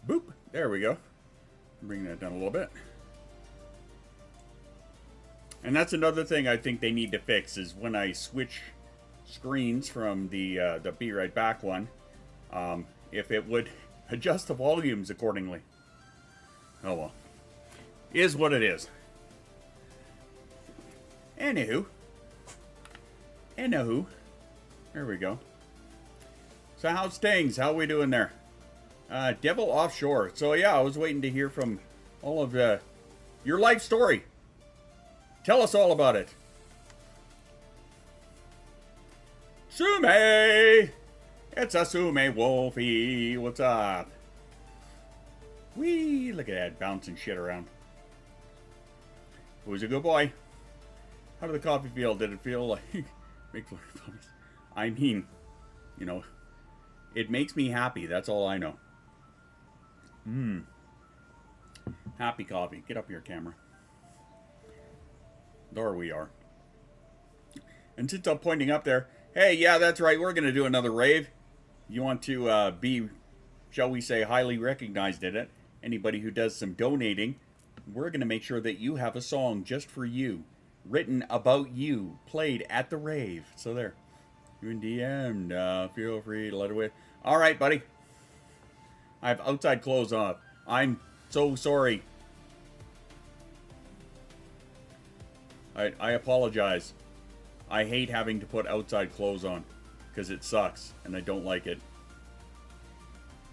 Boop. There we go. Bring that down a little bit. And that's another thing I think they need to fix is when I switch screens from the Be Right Back one, if it would adjust the volumes accordingly. Oh well. Is what it is. Anywho. There we go. So how's things? How we doing there? Devil Offshore. So yeah, I was waiting to hear from all of your life story. Tell us all about it. Sume! It's a Sume Wolfie. What's up? Whee! Look at that, bouncing shit around. Who's a good boy? How did the coffee feel? Did it feel like... Make puppies? I mean, you know, it makes me happy. That's all I know. Happy coffee. Get up here, camera. There we are. And since I'm pointing up there, hey, yeah, that's right. We're going to do another rave. You want to be, shall we say, highly recognized in it. Anybody who does some donating, we're going to make sure that you have a song just for you. Written about you. Played at the rave. So there. You're in DM. Feel free to let it away. All right, buddy. I have outside clothes on. I'm so sorry. I apologize. I hate having to put outside clothes on because it sucks and I don't like it.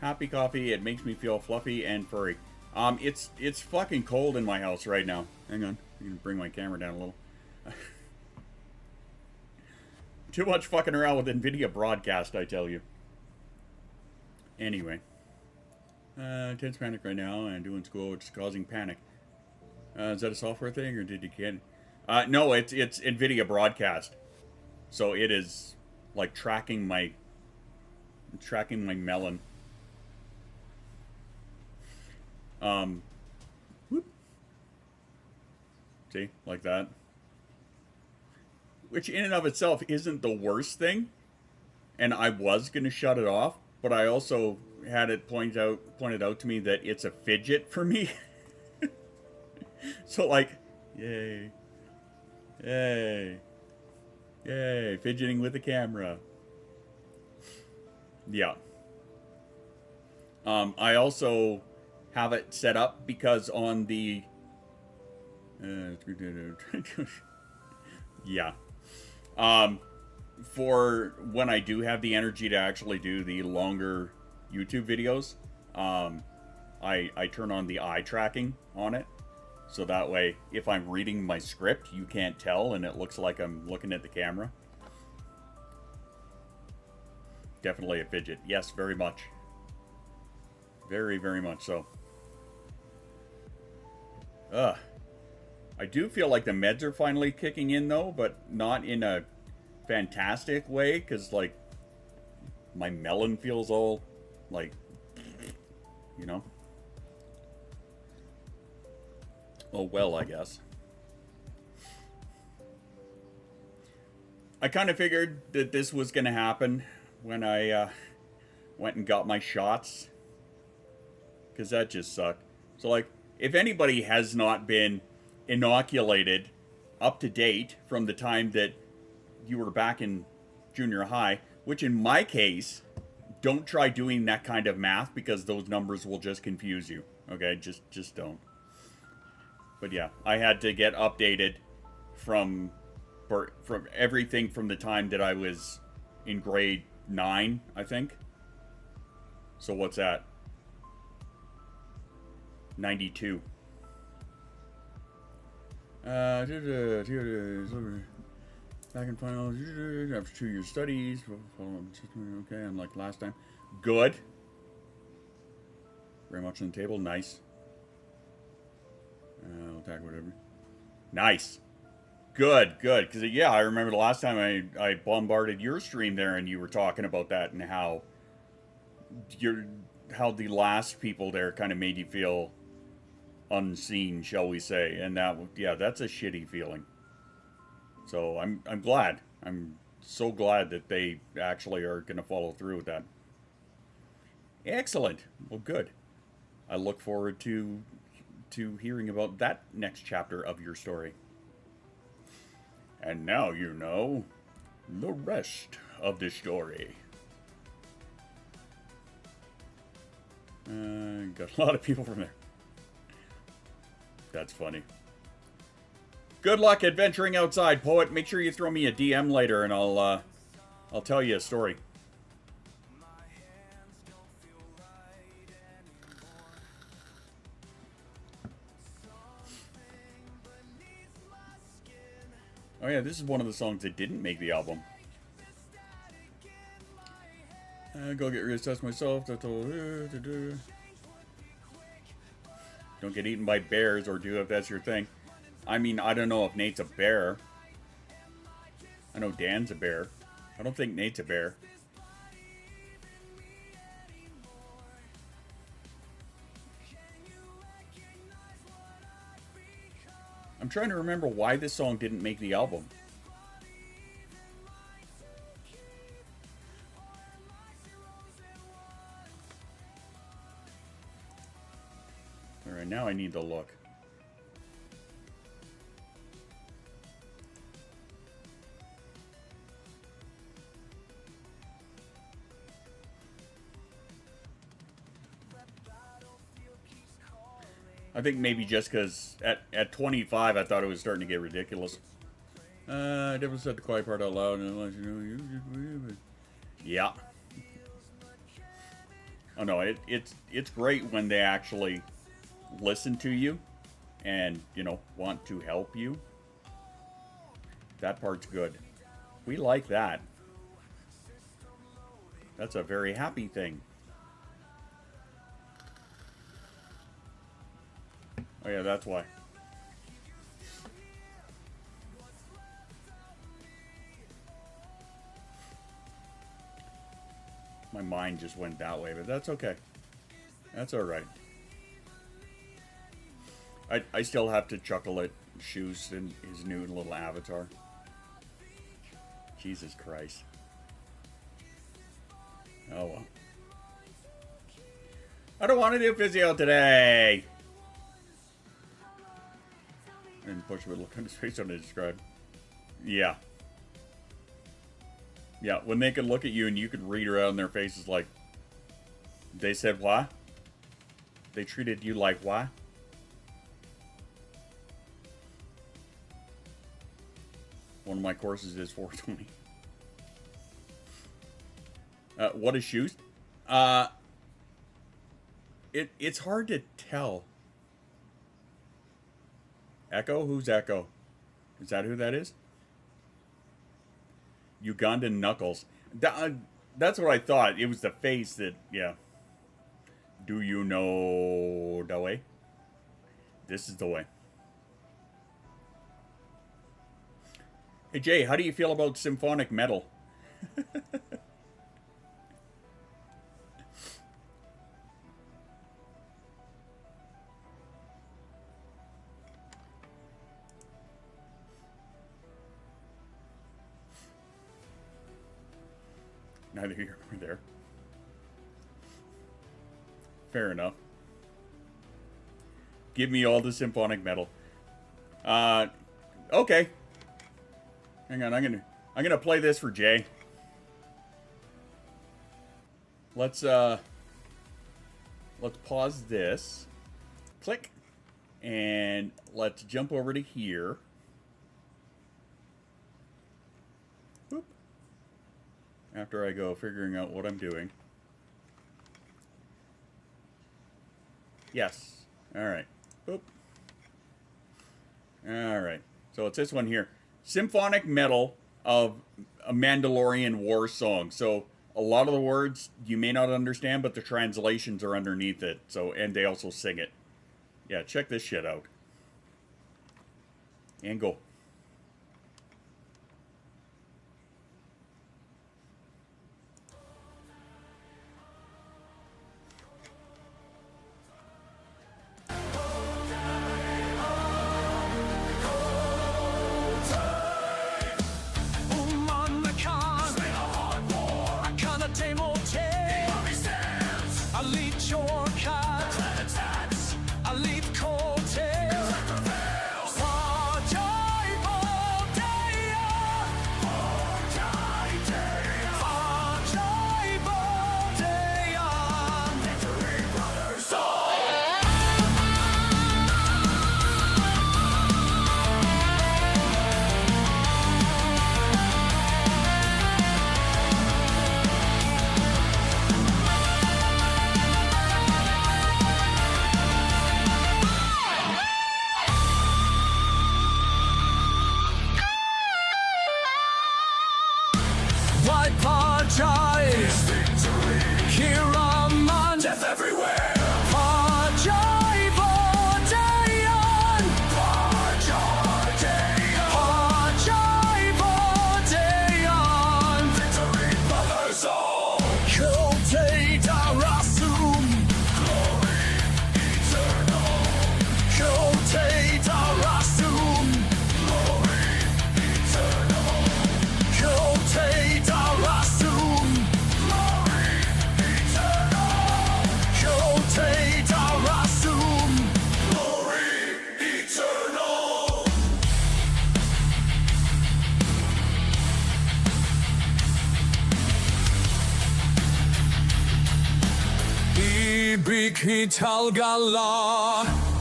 Happy coffee. It makes me feel fluffy and furry. It's fucking cold in my house right now. Hang on. I'm gonna bring my camera down a little. Too much fucking around with NVIDIA broadcast, I tell you. Anyway. Intense panic right now and doing school, which is causing panic. Is that a software thing or did you get... no, it's NVIDIA broadcast. So it is like tracking my melon. Whoop. See, like that. Which in and of itself isn't the worst thing. And I was gonna shut it off, but I also had it pointed out to me that it's a fidget for me. So like, yay. Yay. Yay. Fidgeting with the camera. Yeah. I also have it set up because on the... yeah. For when I do have the energy to actually do the longer YouTube videos, I turn on the eye tracking on it. So that way, if I'm reading my script, you can't tell and it looks like I'm looking at the camera. Definitely a fidget. Yes, very much. Very, very much so. I do feel like the meds are finally kicking in though, but not in a fantastic way, because, like, my melon feels all, like, you know? Oh, well, I guess. I kind of figured that this was going to happen when I went and got my shots. Because that just sucked. So, like, if anybody has not been inoculated up to date from the time that you were back in junior high, which in my case, don't try doing that kind of math because those numbers will just confuse you. Okay, just don't. But yeah, I had to get updated from everything from the time that I was in grade 9, I think. So what's that? 92. Back in finals after 2 years studies. Okay, unlike last time. Good. Very much on the table. Nice. I'll attack whatever. Nice. Good. Because, yeah, I remember the last time I bombarded your stream there and you were talking about that and how the last people there kind of made you feel unseen, shall we say. And that, yeah, that's a shitty feeling. So I'm glad. I'm so glad that they actually are going to follow through with that. Excellent. Well, good. I look forward to hearing about that next chapter of your story. And now you know the rest of the story. Got a lot of people from there. That's funny. Good luck adventuring outside, poet. Make sure you throw me a DM later, and I'll tell you a story. Oh yeah, this is one of the songs that didn't make the album. Go get reassessed myself. That's all. Don't get eaten by bears, or do if that's your thing. I mean, I don't know if Nate's a bear. I know Dan's a bear. I don't think Nate's a bear. I'm trying to remember why this song didn't make the album. Alright, now I need to look. I think maybe just because at 25 I thought it was starting to get ridiculous. I never said the quiet part out loud unless you know you. Yeah. Oh no, it's great when they actually listen to you and, you know, want to help you. That part's good. We like that. That's a very happy thing. Oh yeah, that's why. My mind just went that way, but that's okay. That's alright. I still have to chuckle at Shoes and his new little avatar. Jesus Christ. Oh well. I don't want to do physio today! And push with a look on his face on to describe. Yeah. Yeah, when they could look at you and you could read around their faces like, they said what? They treated you like what? One of my courses is 420. What is Shoes? It's hard to tell. Echo? Who's Echo? Is that who that is? Ugandan Knuckles. That's what I thought. It was the face that, yeah. Do you know the way? This is the way. Hey Jay, how do you feel about symphonic metal? Neither here nor there. Fair enough. Give me all the symphonic metal. Okay. Hang on, I'm gonna play this for Jay. Let's pause this. Click. And let's jump over to here. Boop. After I go figuring out what I'm doing. Yes. Alright. Boop. Alright. So it's this one here. Symphonic metal of a Mandalorian war song. So a lot of the words you may not understand, but the translations are underneath it. So, and they also sing it. Yeah, check this shit out. And go.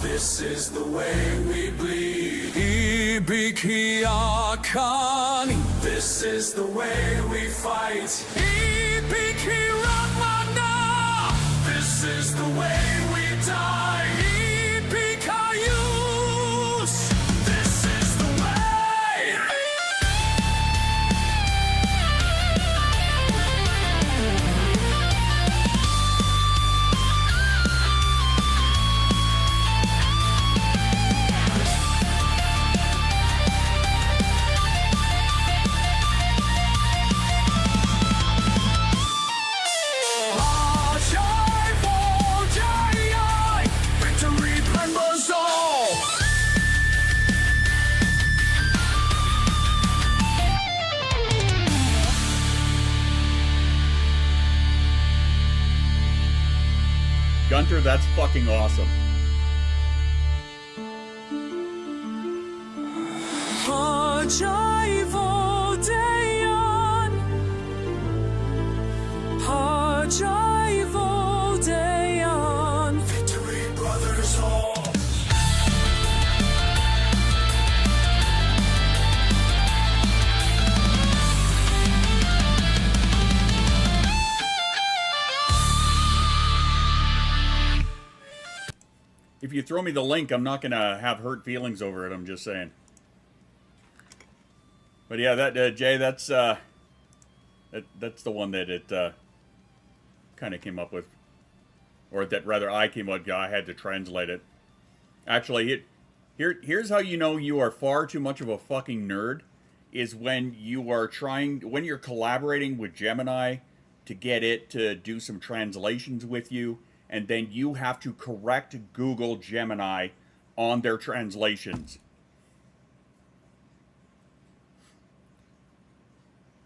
This is the way we bleed. This is the way we fight. This is the way we die. This is the way. Gunter, that's fucking awesome. Victory, brothers all. If you throw me the link, I'm not gonna have hurt feelings over it. I'm just saying. But yeah, that Jay, that's the one that it kind of came up with, or that rather I came up. I had to translate it. Actually, here's how you know you are far too much of a fucking nerd. is when when you're collaborating with Gemini to get it to do some translations with you, and then you have to correct Google Gemini on their translations.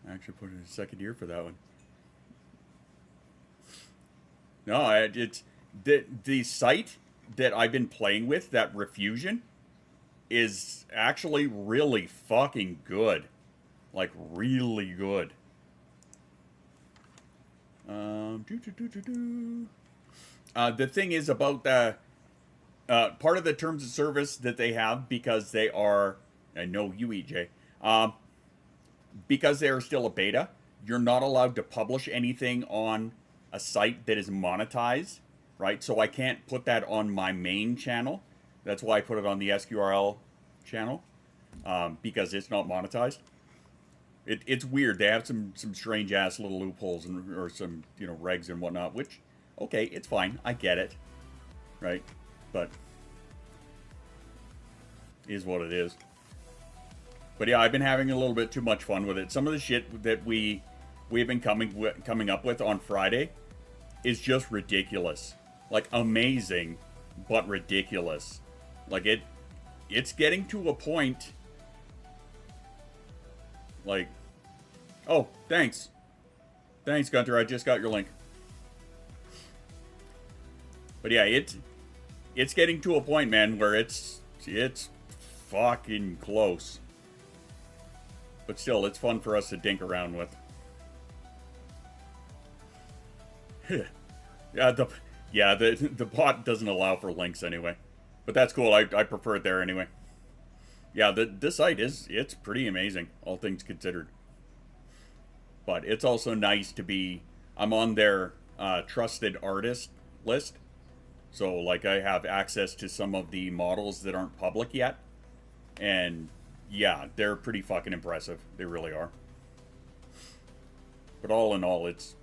I actually put in a second year for that one. No, it's the site that I've been playing with, that Refusion, is actually really fucking good. Like, really good. The thing is about the part of the terms of service that they have, because they are, I know you, EJ, because they are still a beta, you're not allowed to publish anything on a site that is monetized, right? So I can't put that on my main channel. That's why I put it on the SQRL channel, because it's not monetized. It's weird. They have some strange ass little loopholes or some, you know, regs and whatnot, which, okay, it's fine. I get it, right? But is what it is. But yeah, I've been having a little bit too much fun with it. Some of the shit that we've been coming up with on Friday is just ridiculous. Like, amazing, but ridiculous. Like, it's getting to a point. Like, oh, thanks. Thanks, Gunter. I just got your link. But yeah, it's getting to a point, man, where it's fucking close. But still, it's fun for us to dink around with. The bot doesn't allow for links anyway. But that's cool. I prefer it there anyway. Yeah, this site it's pretty amazing, all things considered. But it's also nice to be, I'm on their trusted artist list. So, like, I have access to some of the models that aren't public yet. And, yeah, they're pretty fucking impressive. They really are. But all in all, it's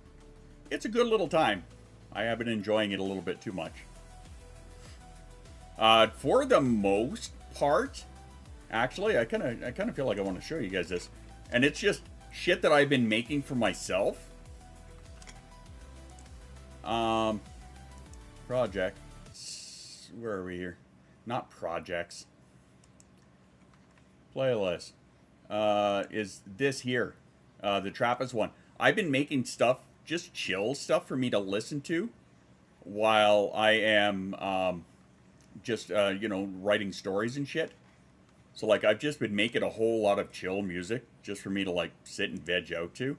a good little time. I have been enjoying it a little bit too much. For the most part, actually, I kind of feel like I want to show you guys this. And it's just shit that I've been making for myself. Projects. Where are we here? Not projects. Playlist. Is this here. The Trappist one. I've been making stuff, just chill stuff for me to listen to while I am you know, writing stories and shit. So, like, I've just been making a whole lot of chill music just for me to, like, sit and veg out to.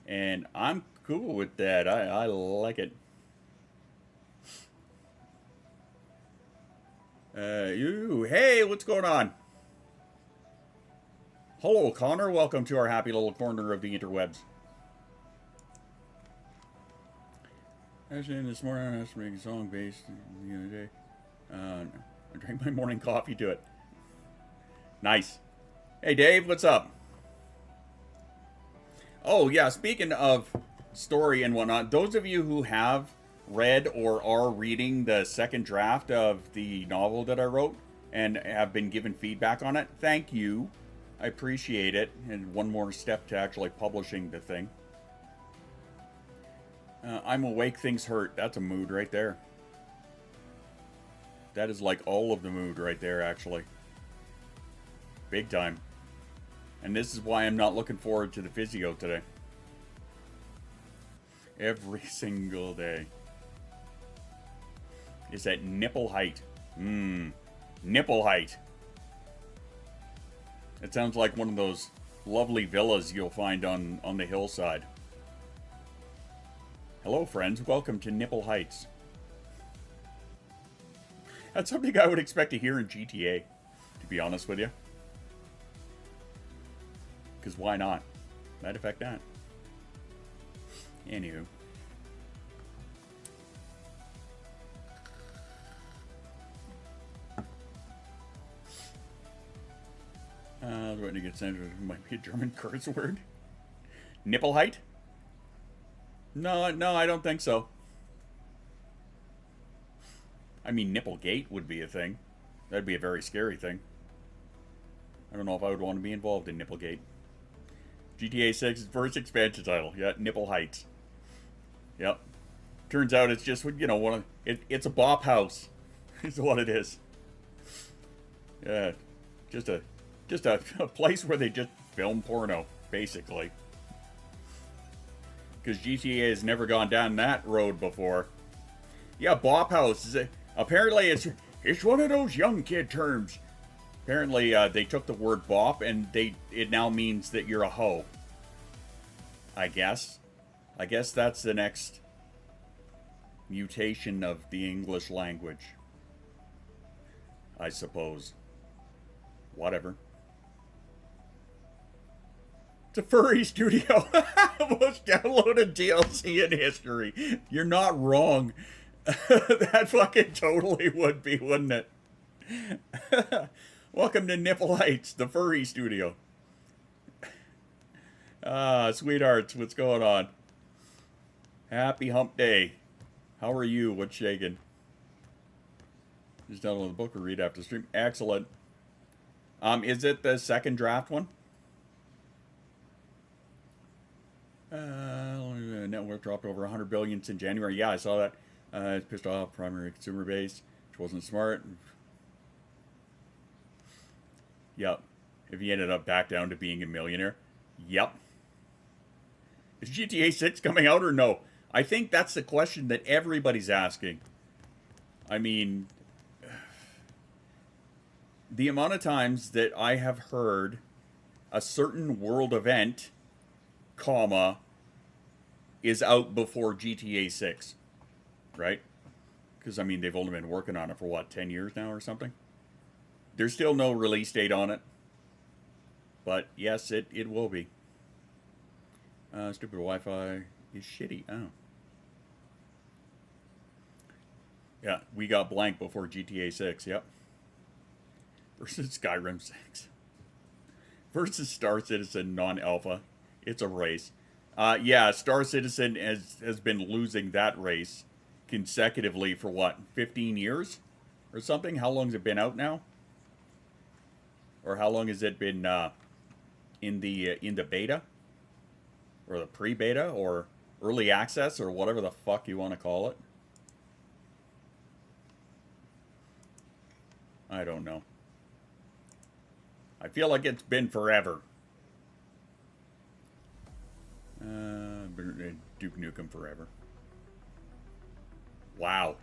And I'm cool with that. I like it. Hey, what's going on? Hello, Connor. Welcome to our happy little corner of the interwebs. Actually, this morning I was making a song based the other day. I drank my morning coffee to it. Nice. Hey, Dave, what's up? Oh, yeah, speaking of story and whatnot, those of you who have read or are reading the second draft of the novel that I wrote and have been given feedback on it, thank you. I appreciate it. And one more step to actually publishing the thing. I'm awake, things hurt. That's a mood right there. That is like all of the mood right there, actually. Big time. And this is why I'm not looking forward to the physio today. Every single day. Is that nipple height? Nipple height. It sounds like one of those lovely villas you'll find on the hillside. Hello, friends. Welcome to Nipple Heights. That's something I would expect to hear in GTA, to be honest with you. Because why not? Might affect that. Anywho. What to get sent might be a German curse word. Nipple height? No, I don't think so. I mean, Nipplegate would be a thing. That'd be a very scary thing. I don't know if I would want to be involved in Nipplegate. GTA 6's first expansion title. Yeah, Nipple Heights. Yep. Turns out it's just, you know, it's a bop house. Is what it is. Yeah. Just a place where they just film porno, basically. Because GTA has never gone down that road before. Yeah, bop house. Apparently it's one of those young kid terms. Apparently they took the word bop and it now means that you're a hoe. I guess that's the next mutation of the English language. I suppose. Whatever. It's a furry studio. Most downloaded DLC in history. You're not wrong. That fucking totally would be, wouldn't it? Welcome to Nipple Heights, the furry studio. Sweethearts, what's going on? Happy hump day. How are you? What's shaking? Just download the book or read after the stream. Excellent. Is it the second draft one? Network dropped over 100 billion since January. Yeah, I saw that. It's pissed off primary consumer base, which wasn't smart. Yep. If he ended up back down to being a millionaire. Yep. Is GTA 6 coming out or no? I think that's the question that everybody's asking. I mean, the amount of times that I have heard a certain world event, comma, is out before GTA 6, right? Because, I mean, they've only been working on it for, what, 10 years now or something? There's still no release date on it. But, yes, it will be. Stupid Wi-Fi is shitty. Oh. Yeah, we got blank before GTA 6, yep. Versus Skyrim 6. Versus Star Citizen non-alpha. It's a race. Yeah, Star Citizen has been losing that race consecutively for what, 15 years? Or something? How long has it been out now? Or how long has it been in the beta? Or the pre-beta? Or early access? Or whatever the fuck you want to call it? I don't know. I feel like it's been forever. Duke Nukem forever. Wow.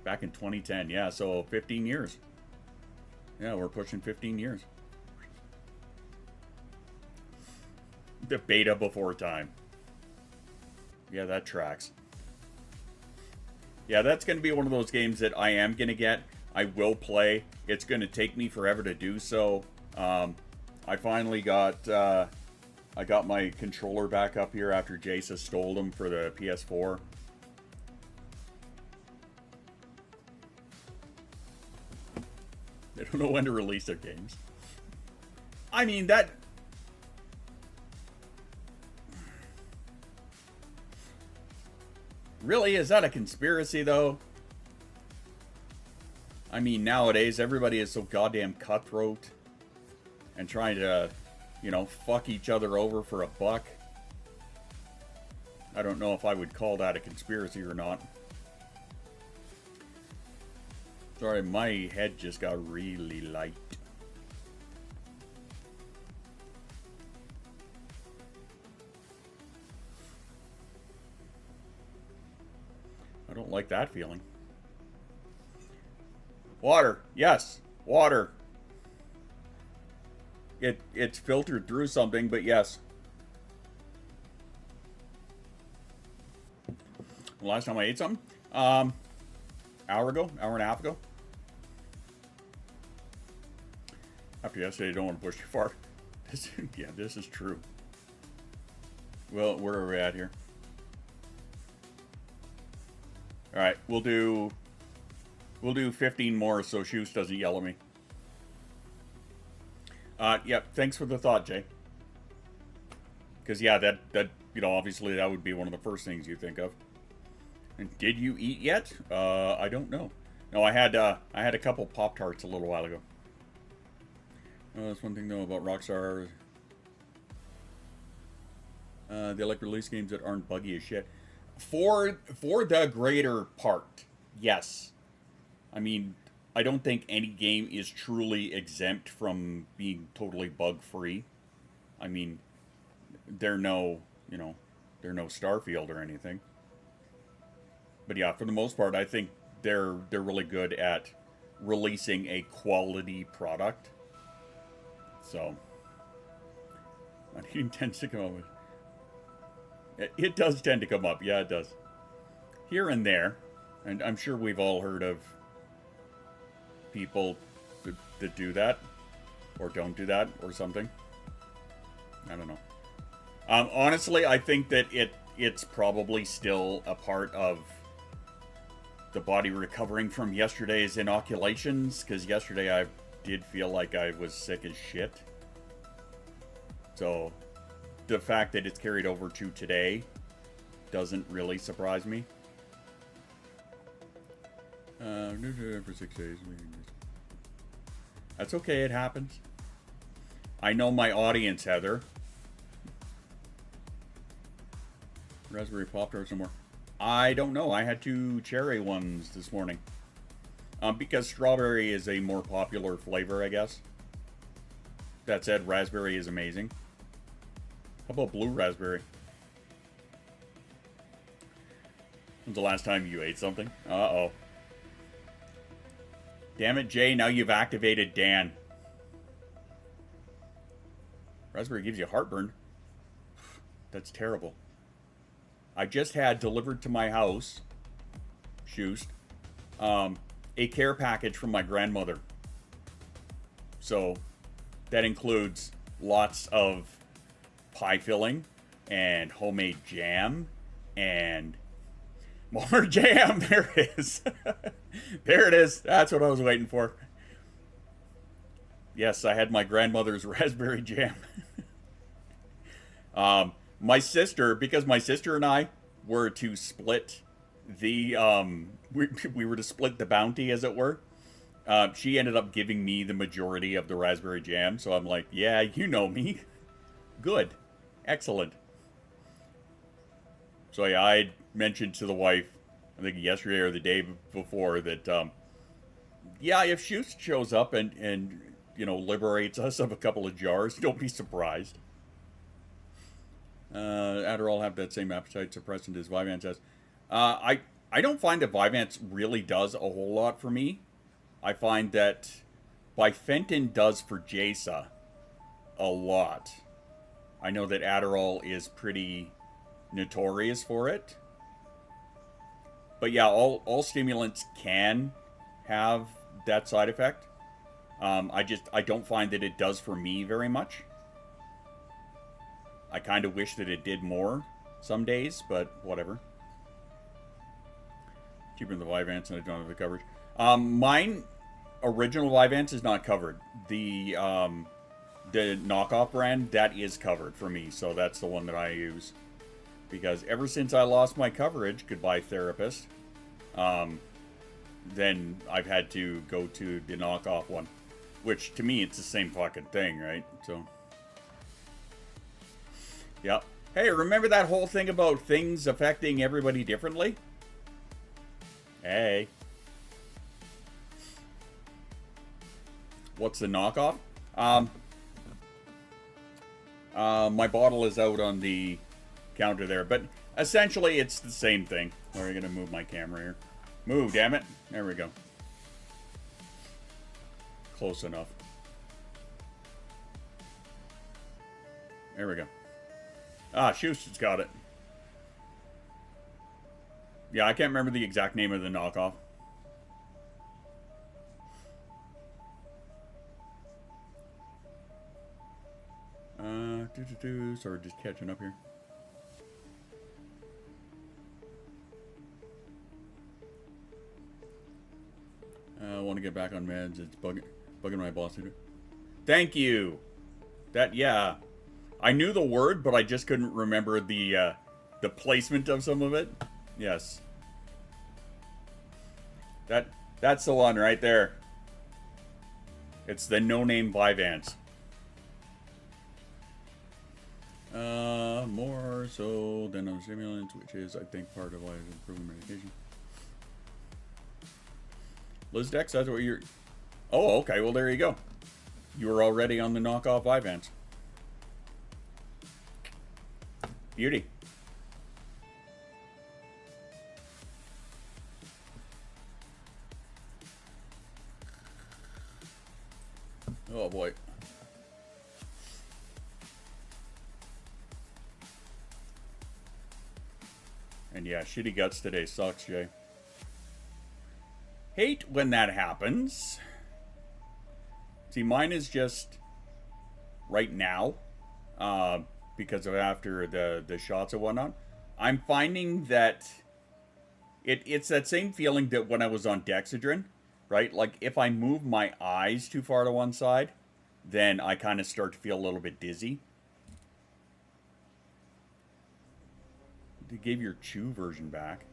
Back in 2010. Yeah, so 15 years. Yeah, we're pushing 15 years. The beta before time. Yeah, that tracks. Yeah, that's going to be one of those games that I am going to get. I will play. It's going to take me forever to do so. I finally got... I got my controller back up here after Jace stole them for the PS4. They don't know when to release their games. I mean, that... Really? Is that a conspiracy, though? I mean, nowadays, everybody is so goddamn cutthroat. And trying to, you know, fuck each other over for a buck. I don't know if I would call that a conspiracy or not. Sorry, my head just got really light. I don't like that feeling. Water. Yes. Water. It's filtered through something, but yes. Last time I ate something? Hour and a half ago. After yesterday, I don't want to push too far. Yeah, this is true. Well, where are we at here? Alright, we'll do 15 more so Shoes doesn't yell at me. Yep, thanks for the thought, Jay. Because, yeah, that, you know, obviously that would be one of the first things you think of. And did you eat yet? I don't know. No, I had a couple Pop-Tarts a little while ago. That's one thing, though, about Rockstar. They like release games that aren't buggy as shit. For the greater part, yes. I mean, I don't think any game is truly exempt from being totally bug-free. I mean, they're no Starfield or anything. But yeah, for the most part, I think they're really good at releasing a quality product. So, it tends to come up with... It does tend to come up, yeah, it does. Here and there, and I'm sure we've all heard of people that do that, or don't do that, or something. I don't know. Honestly, I think that it's probably still a part of the body recovering from yesterday's inoculations, because yesterday I did feel like I was sick as shit. So, the fact that it's carried over to today doesn't really surprise me. For 6 days. That's okay, it happens. I know my audience, Heather. Raspberry Pop-Tarts no more. I don't know. I had 2 cherry ones this morning. Because strawberry is a more popular flavor, I guess. That said, raspberry is amazing. How about blue raspberry? When's the last time you ate something? Uh-oh. Damn it, Jay, now you've activated Dan. Raspberry gives you heartburn. That's terrible. I just had delivered to my house, Shoost, a care package from my grandmother. So, that includes lots of pie filling, and homemade jam, and more jam. There it is. There it is. That's what I was waiting for. Yes, I had my grandmother's raspberry jam. My sister, because my sister and I were to split the, we were to split the bounty, as it were. She ended up giving me the majority of the raspberry jam, so I'm like, yeah, you know me. Good. Excellent. So yeah, I mentioned to the wife, I think yesterday or the day before, that, yeah, if Shoost shows up and you know, liberates us of a couple of jars, don't be surprised. Adderall have that same appetite suppressant as Vyvanse has. I don't find that Vyvanse really does a whole lot for me. I find that Bifenton does for JASA a lot. I know that Adderall is pretty notorious for it. But yeah, all stimulants can have that side effect. I don't find that it does for me very much. I kind of wish that it did more some days, but whatever. Cheaper than the Vyvanse, and I don't have the coverage. Mine original Vyvanse is not covered. The knockoff brand, that is covered for me, so that's the one that I use. Because ever since I lost my coverage, goodbye therapist, then I've had to go to the knockoff one. Which, to me, it's the same fucking thing, right? So, yep. Hey, remember that whole thing about things affecting everybody differently? Hey. What's the knockoff? My bottle is out on the counter there, but essentially it's the same thing. We're gonna move my camera here. Move, damn it. There we go. Close enough. There we go. Ah, Schuster's got it. Yeah, I can't remember the exact name of the knockoff. Sorry, just catching up here. I want to get back on meds. It's bugging my boss to do. Thank you. That, yeah. I knew the word, but I just couldn't remember the placement of some of it. Yes. That's the one right there. It's the no-name Vyvanse. More so than other stimulants, which is, I think, part of why it's improving medication. Lizdex, that's what you're... Oh, okay, well, there you go. You were already on the knockoff Vyvanse. Beauty. Oh, boy. And yeah, shitty guts today sucks, Jay. Hate when that happens. See, mine is just right now, because of after the shots and whatnot. I'm finding that it's that same feeling that when I was on Dexedrine, right? Like, if I move my eyes too far to one side, then I kind of start to feel a little bit dizzy. They gave your Chew version back.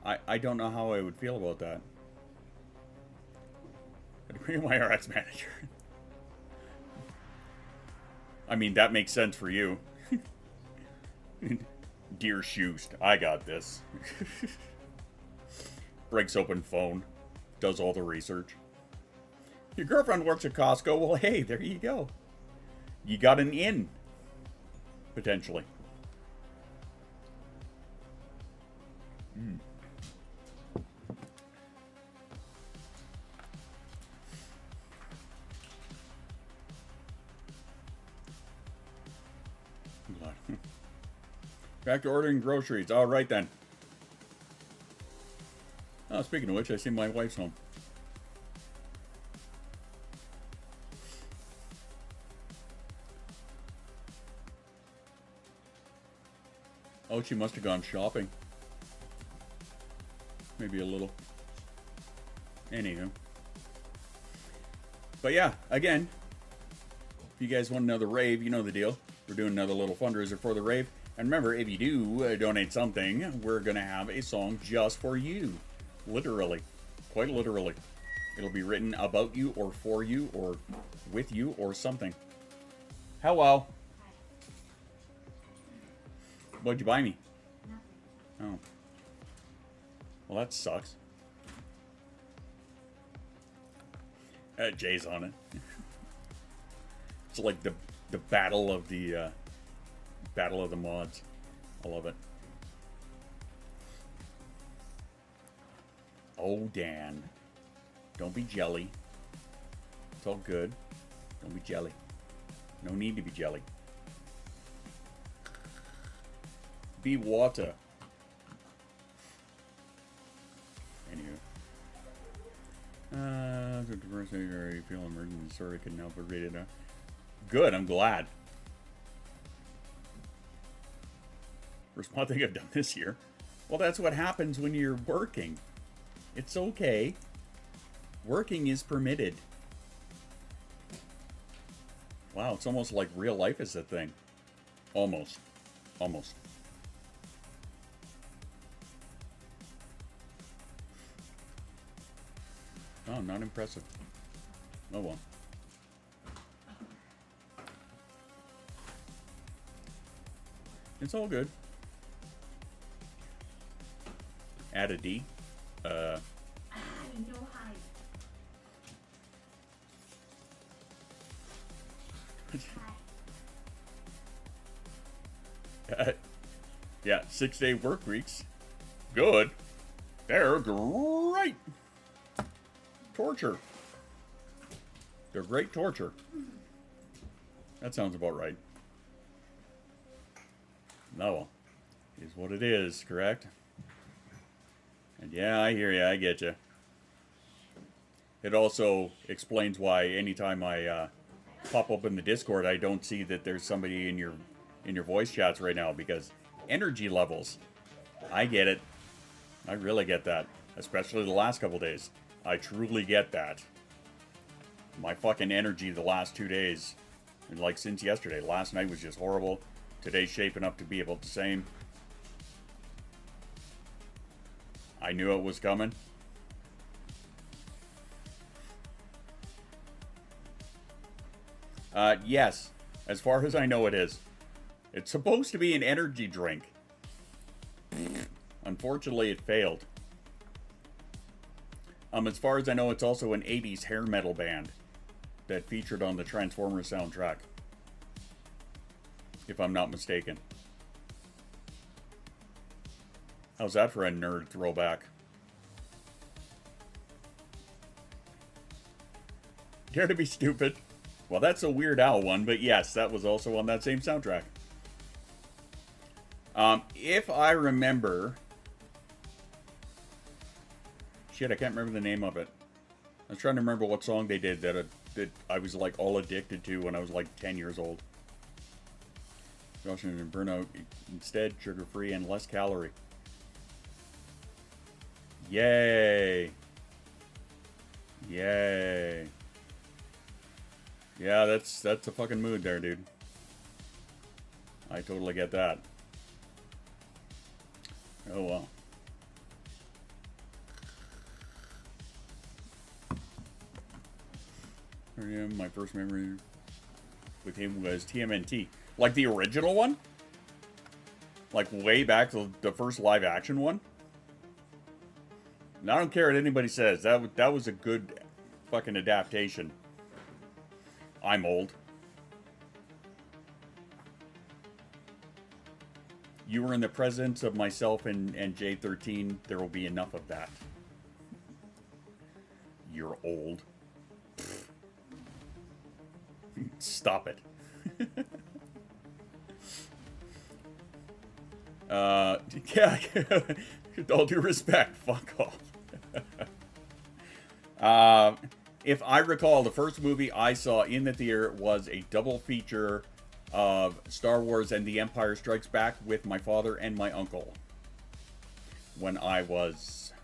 I don't know how I would feel about that. I'd agree with my RX manager. I mean, that makes sense for you. Dear Shoost, I got this. Breaks open phone. Does all the research. Your girlfriend works at Costco? Well, hey, there you go. You got an in. Potentially. Back to ordering groceries. All right, then. Oh, speaking of which, I see my wife's home. Oh, she must have gone shopping. Maybe a little. Anywho. But yeah, again, if you guys want another rave, you know the deal. We're doing another little fundraiser for the rave. And remember, if you do donate something, we're going to have a song just for you. Literally. Quite literally. It'll be written about you or for you or with you or something. Hello. What'd you buy me? Oh. Well, that sucks. Jay's on it. It's like the battle of the mods. I love it. Oh, Dan. Don't be jelly. It's all good. Don't be jelly. No need to be jelly. Be water. Anywho. The diversity or you feel emergency story can now be rated. Good, I'm glad. First one thing I've done this year. Well, that's what happens when you're working. It's okay. Working is permitted. Wow, it's almost like real life is a thing. Almost. Almost. Oh, not impressive. Oh well. It's all good. Add a D. Yeah, 6-day work weeks. Good. They're great. Torture. They're great torture. That sounds about right. No, is what it is, correct? And yeah, I hear you. I get you. It also explains why anytime I pop up in the Discord, I don't see that there's somebody in your voice chats right now because energy levels. I get it. I really get that, especially the last couple days. I truly get that. My fucking energy the last 2 days, and like since yesterday. Last night was just horrible. Today's shaping up to be about the same. I knew it was coming. Yes. As far as I know, it is. It's supposed to be an energy drink. Unfortunately, it failed. As far as I know, it's also an 80s hair metal band that featured on the Transformers soundtrack. If I'm not mistaken. How's that for a nerd throwback? Dare to be stupid. Well, that's a Weird Al one, but yes, that was also on that same soundtrack. If I remember... Shit, I can't remember the name of it. I was trying to remember what song they did that I was like all addicted to when I was like 10 years old. Josh and Bruno, instead, sugar-free and less calorie. Yay. Yay. Yeah, that's a fucking mood there, dude. I totally get that. Oh, well. My first memory with him was TMNT. Like the original one? Like way back, the first live action one? And I don't care what anybody says. That was a good fucking adaptation. I'm old. You were in the presence of myself and J13. There will be enough of that. You're old. Stop it. Yeah, with all due respect, fuck off. If I recall, the first movie I saw in the theater was a double feature of Star Wars and The Empire Strikes Back with my father and my uncle. When I was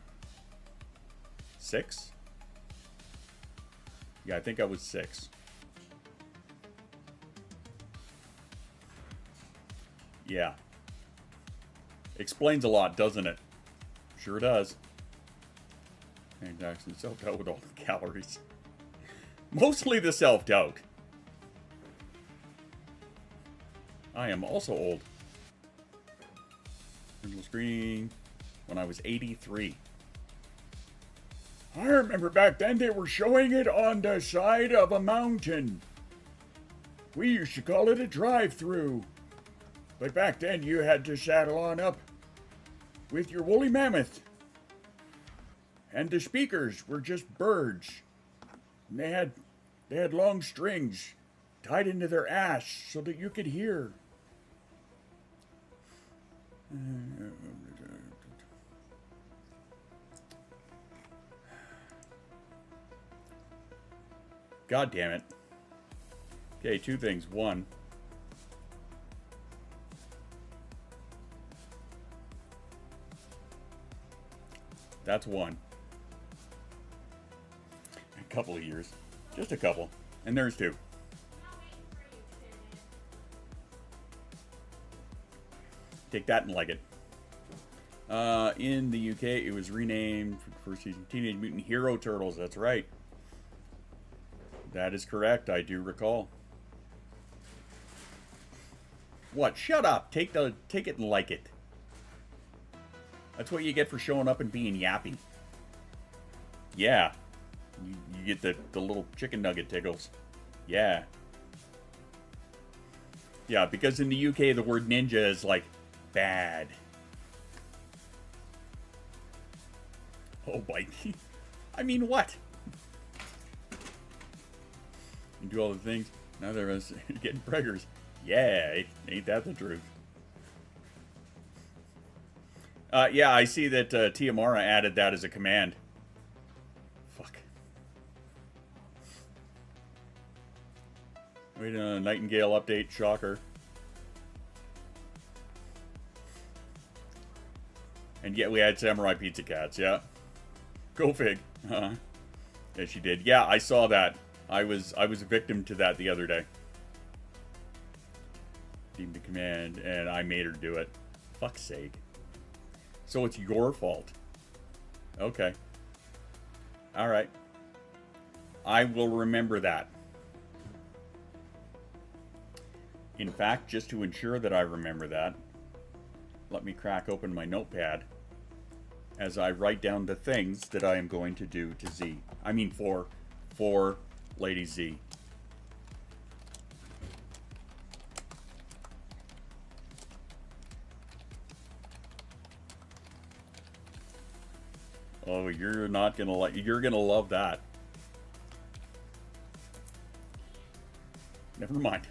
6? Yeah, I think I was 6. Yeah. Explains a lot, doesn't it? Sure does. And Jackson self-doubt with all the calories. Mostly the self-doubt. I am also old. Original screen when I was 83. I remember back then they were showing it on the side of a mountain. We used to call it a drive-through. But back then you had to saddle on up with your woolly mammoth. And the speakers were just birds. And they had long strings tied into their ass so that you could hear. God damn it. Okay, two things. One, that's one. A couple of years. Just a couple. And there's two. Take that and like it. In the UK, it was renamed for the first season Teenage Mutant Hero Turtles. That's right. That is correct. I do recall. What? Shut up. Take it and like it. That's what you get for showing up and being yappy. Yeah. You get the little chicken nugget tickles. Yeah. Yeah, because in the UK, the word ninja is like bad. Oh, bite. I mean, what? You do all the things. Neither of us are getting preggers. Yeah, ain't that the truth? Yeah, I see that Tiamara added that as a command. Fuck. Wait a Nightingale update, shocker. And yet we had Samurai Pizza Cats, yeah. Go fig. Yeah, she did. Yeah, I saw that. I was a victim to that the other day. Deemed the command, and I made her do it. Fuck's sake. So it's your fault. Okay. Alright. I will remember that. In fact, just to ensure that I remember that, let me crack open my notepad as I write down the things that I am going to do to Z. I mean for Lady Z. Oh, you're not gonna like. You're gonna love that. Never mind.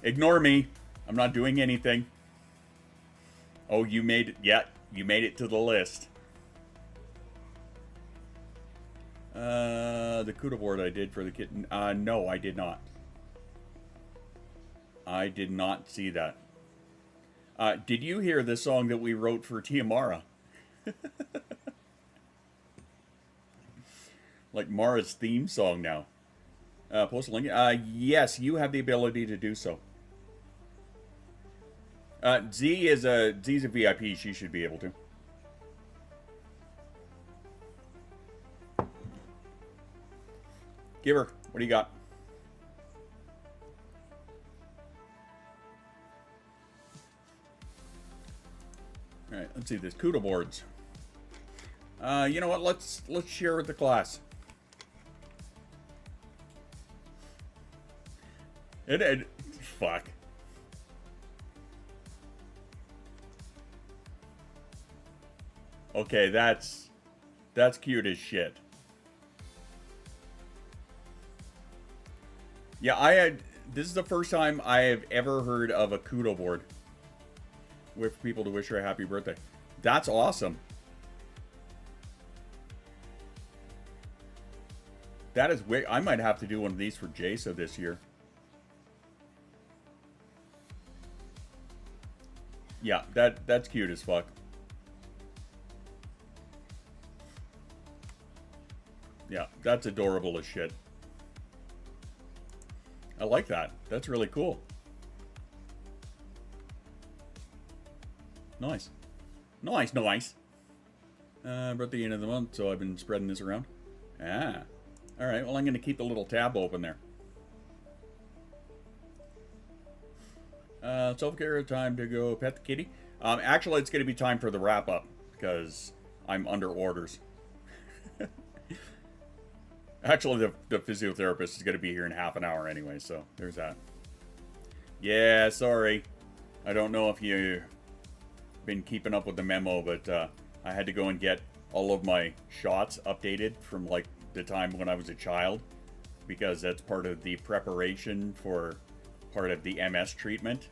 Ignore me. I'm not doing anything. Oh, you made it. Yeah, you made it to the list. The CUDA board I did for the kitten. No, I did not. I did not see that. Did you hear the song that we wrote for Tiamara? Like Mara's theme song now. Post a link. Yes, you have the ability to do so. Z's a VIP. She should be able to. Give her. What do you got? All right. Let's see this CUDA boards. You know what? Let's share with the class. Fuck. Okay, that's cute as shit. Yeah, this is the first time I have ever heard of a CUDA board with people to wish her a happy birthday. That's awesome. That is way. I might have to do one of these for Jasa this year. Yeah, that's cute as fuck. Yeah, that's adorable as shit. I like that. That's really cool. Nice. Nice, nice. About the end of the month, so I've been spreading this around. Ah. Alright, well I'm going to keep the little tab open there. Self-care, time to go pet the kitty. Actually, it's going to be time for the wrap-up, because I'm under orders. Actually, the physiotherapist is going to be here in half an hour anyway, so there's that. Yeah, sorry. I don't know if you've been keeping up with the memo, but I had to go and get all of my shots updated from, like, the time when I was a child, because that's part of the preparation for part of the MS treatment.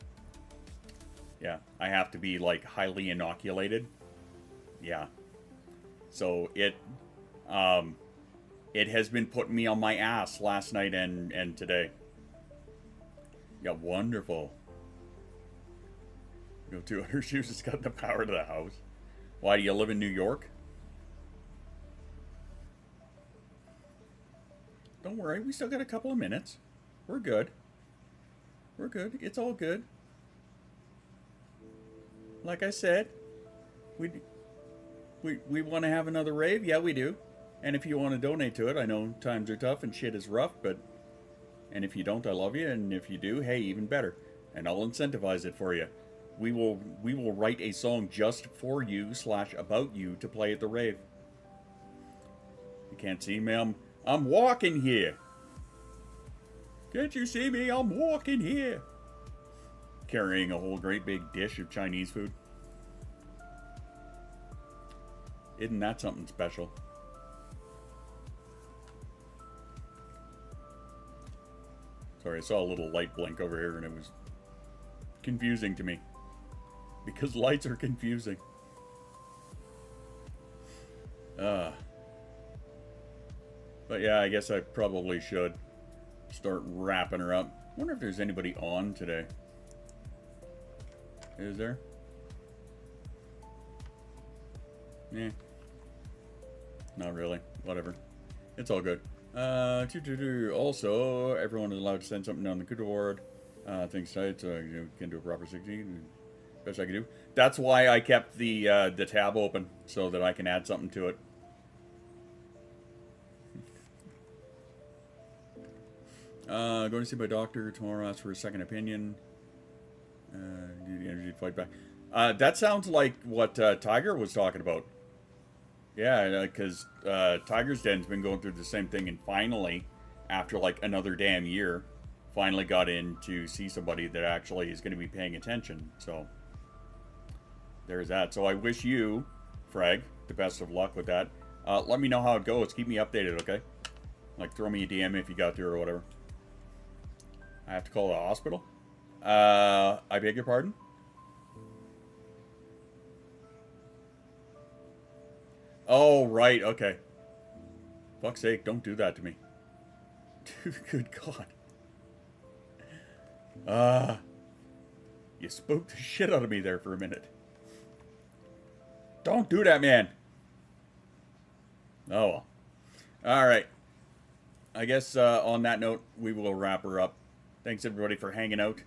Yeah, I have to be, like, highly inoculated. Yeah. So it has been putting me on my ass last night and today. Yeah, wonderful. Go 200 shoes has got the power to the house. Why, do you live in New York? Don't worry, we still got a couple of minutes. We're good. We're good. It's all good. Like I said, we want to have another rave. Yeah, we do. And if you want to donate to it, I know times are tough and shit is rough, but... And if you don't, I love you. And if you do, hey, even better. And I'll incentivize it for you. We will write a song just for you / about you to play at the rave. You can't see me, I'm walking here. Can't you see me? I'm walking here. Carrying a whole great big dish of Chinese food. Isn't that something special? Sorry, I saw a little light blink over here and it was confusing to me. Because lights are confusing. But yeah, I guess I probably should start wrapping her up. I wonder if there's anybody on today. Is there? Yeah. Not really. Whatever. It's all good. Also, everyone is allowed to send something down the CUDA board. Things tight, so you can do a proper 16. Best I can do. That's why I kept the tab open, so that I can add something to it. Going to see my doctor tomorrow. Ask for a second opinion. Do the energy to fight back. That sounds like what Tiger was talking about. Yeah, because Tiger's Den's been going through the same thing, and finally, after like another damn year, finally got in to see somebody that actually is going to be paying attention. So there's that. So I wish you, Frag, the best of luck with that. Let me know how it goes. Keep me updated, okay? Like, throw me a DM if you got through or whatever. I have to call the hospital? I beg your pardon? Oh, right, okay. Fuck's sake, don't do that to me. Good God. You spooked the shit out of me there for a minute. Don't do that, man. Oh, well. Alright. I guess on that note, we will wrap her up. Thanks, everybody, for hanging out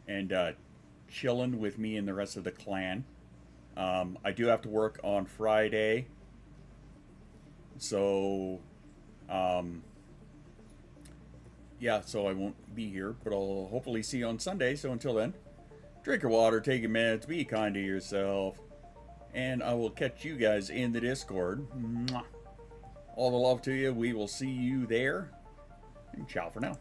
and chilling with me and the rest of the clan. I do have to work on Friday. So, yeah, so I won't be here, but I'll hopefully see you on Sunday. So until then, drink your water, take your meds, be kind to yourself, and I will catch you guys in the Discord. Mwah. All the love to you. We will see you there, and ciao for now.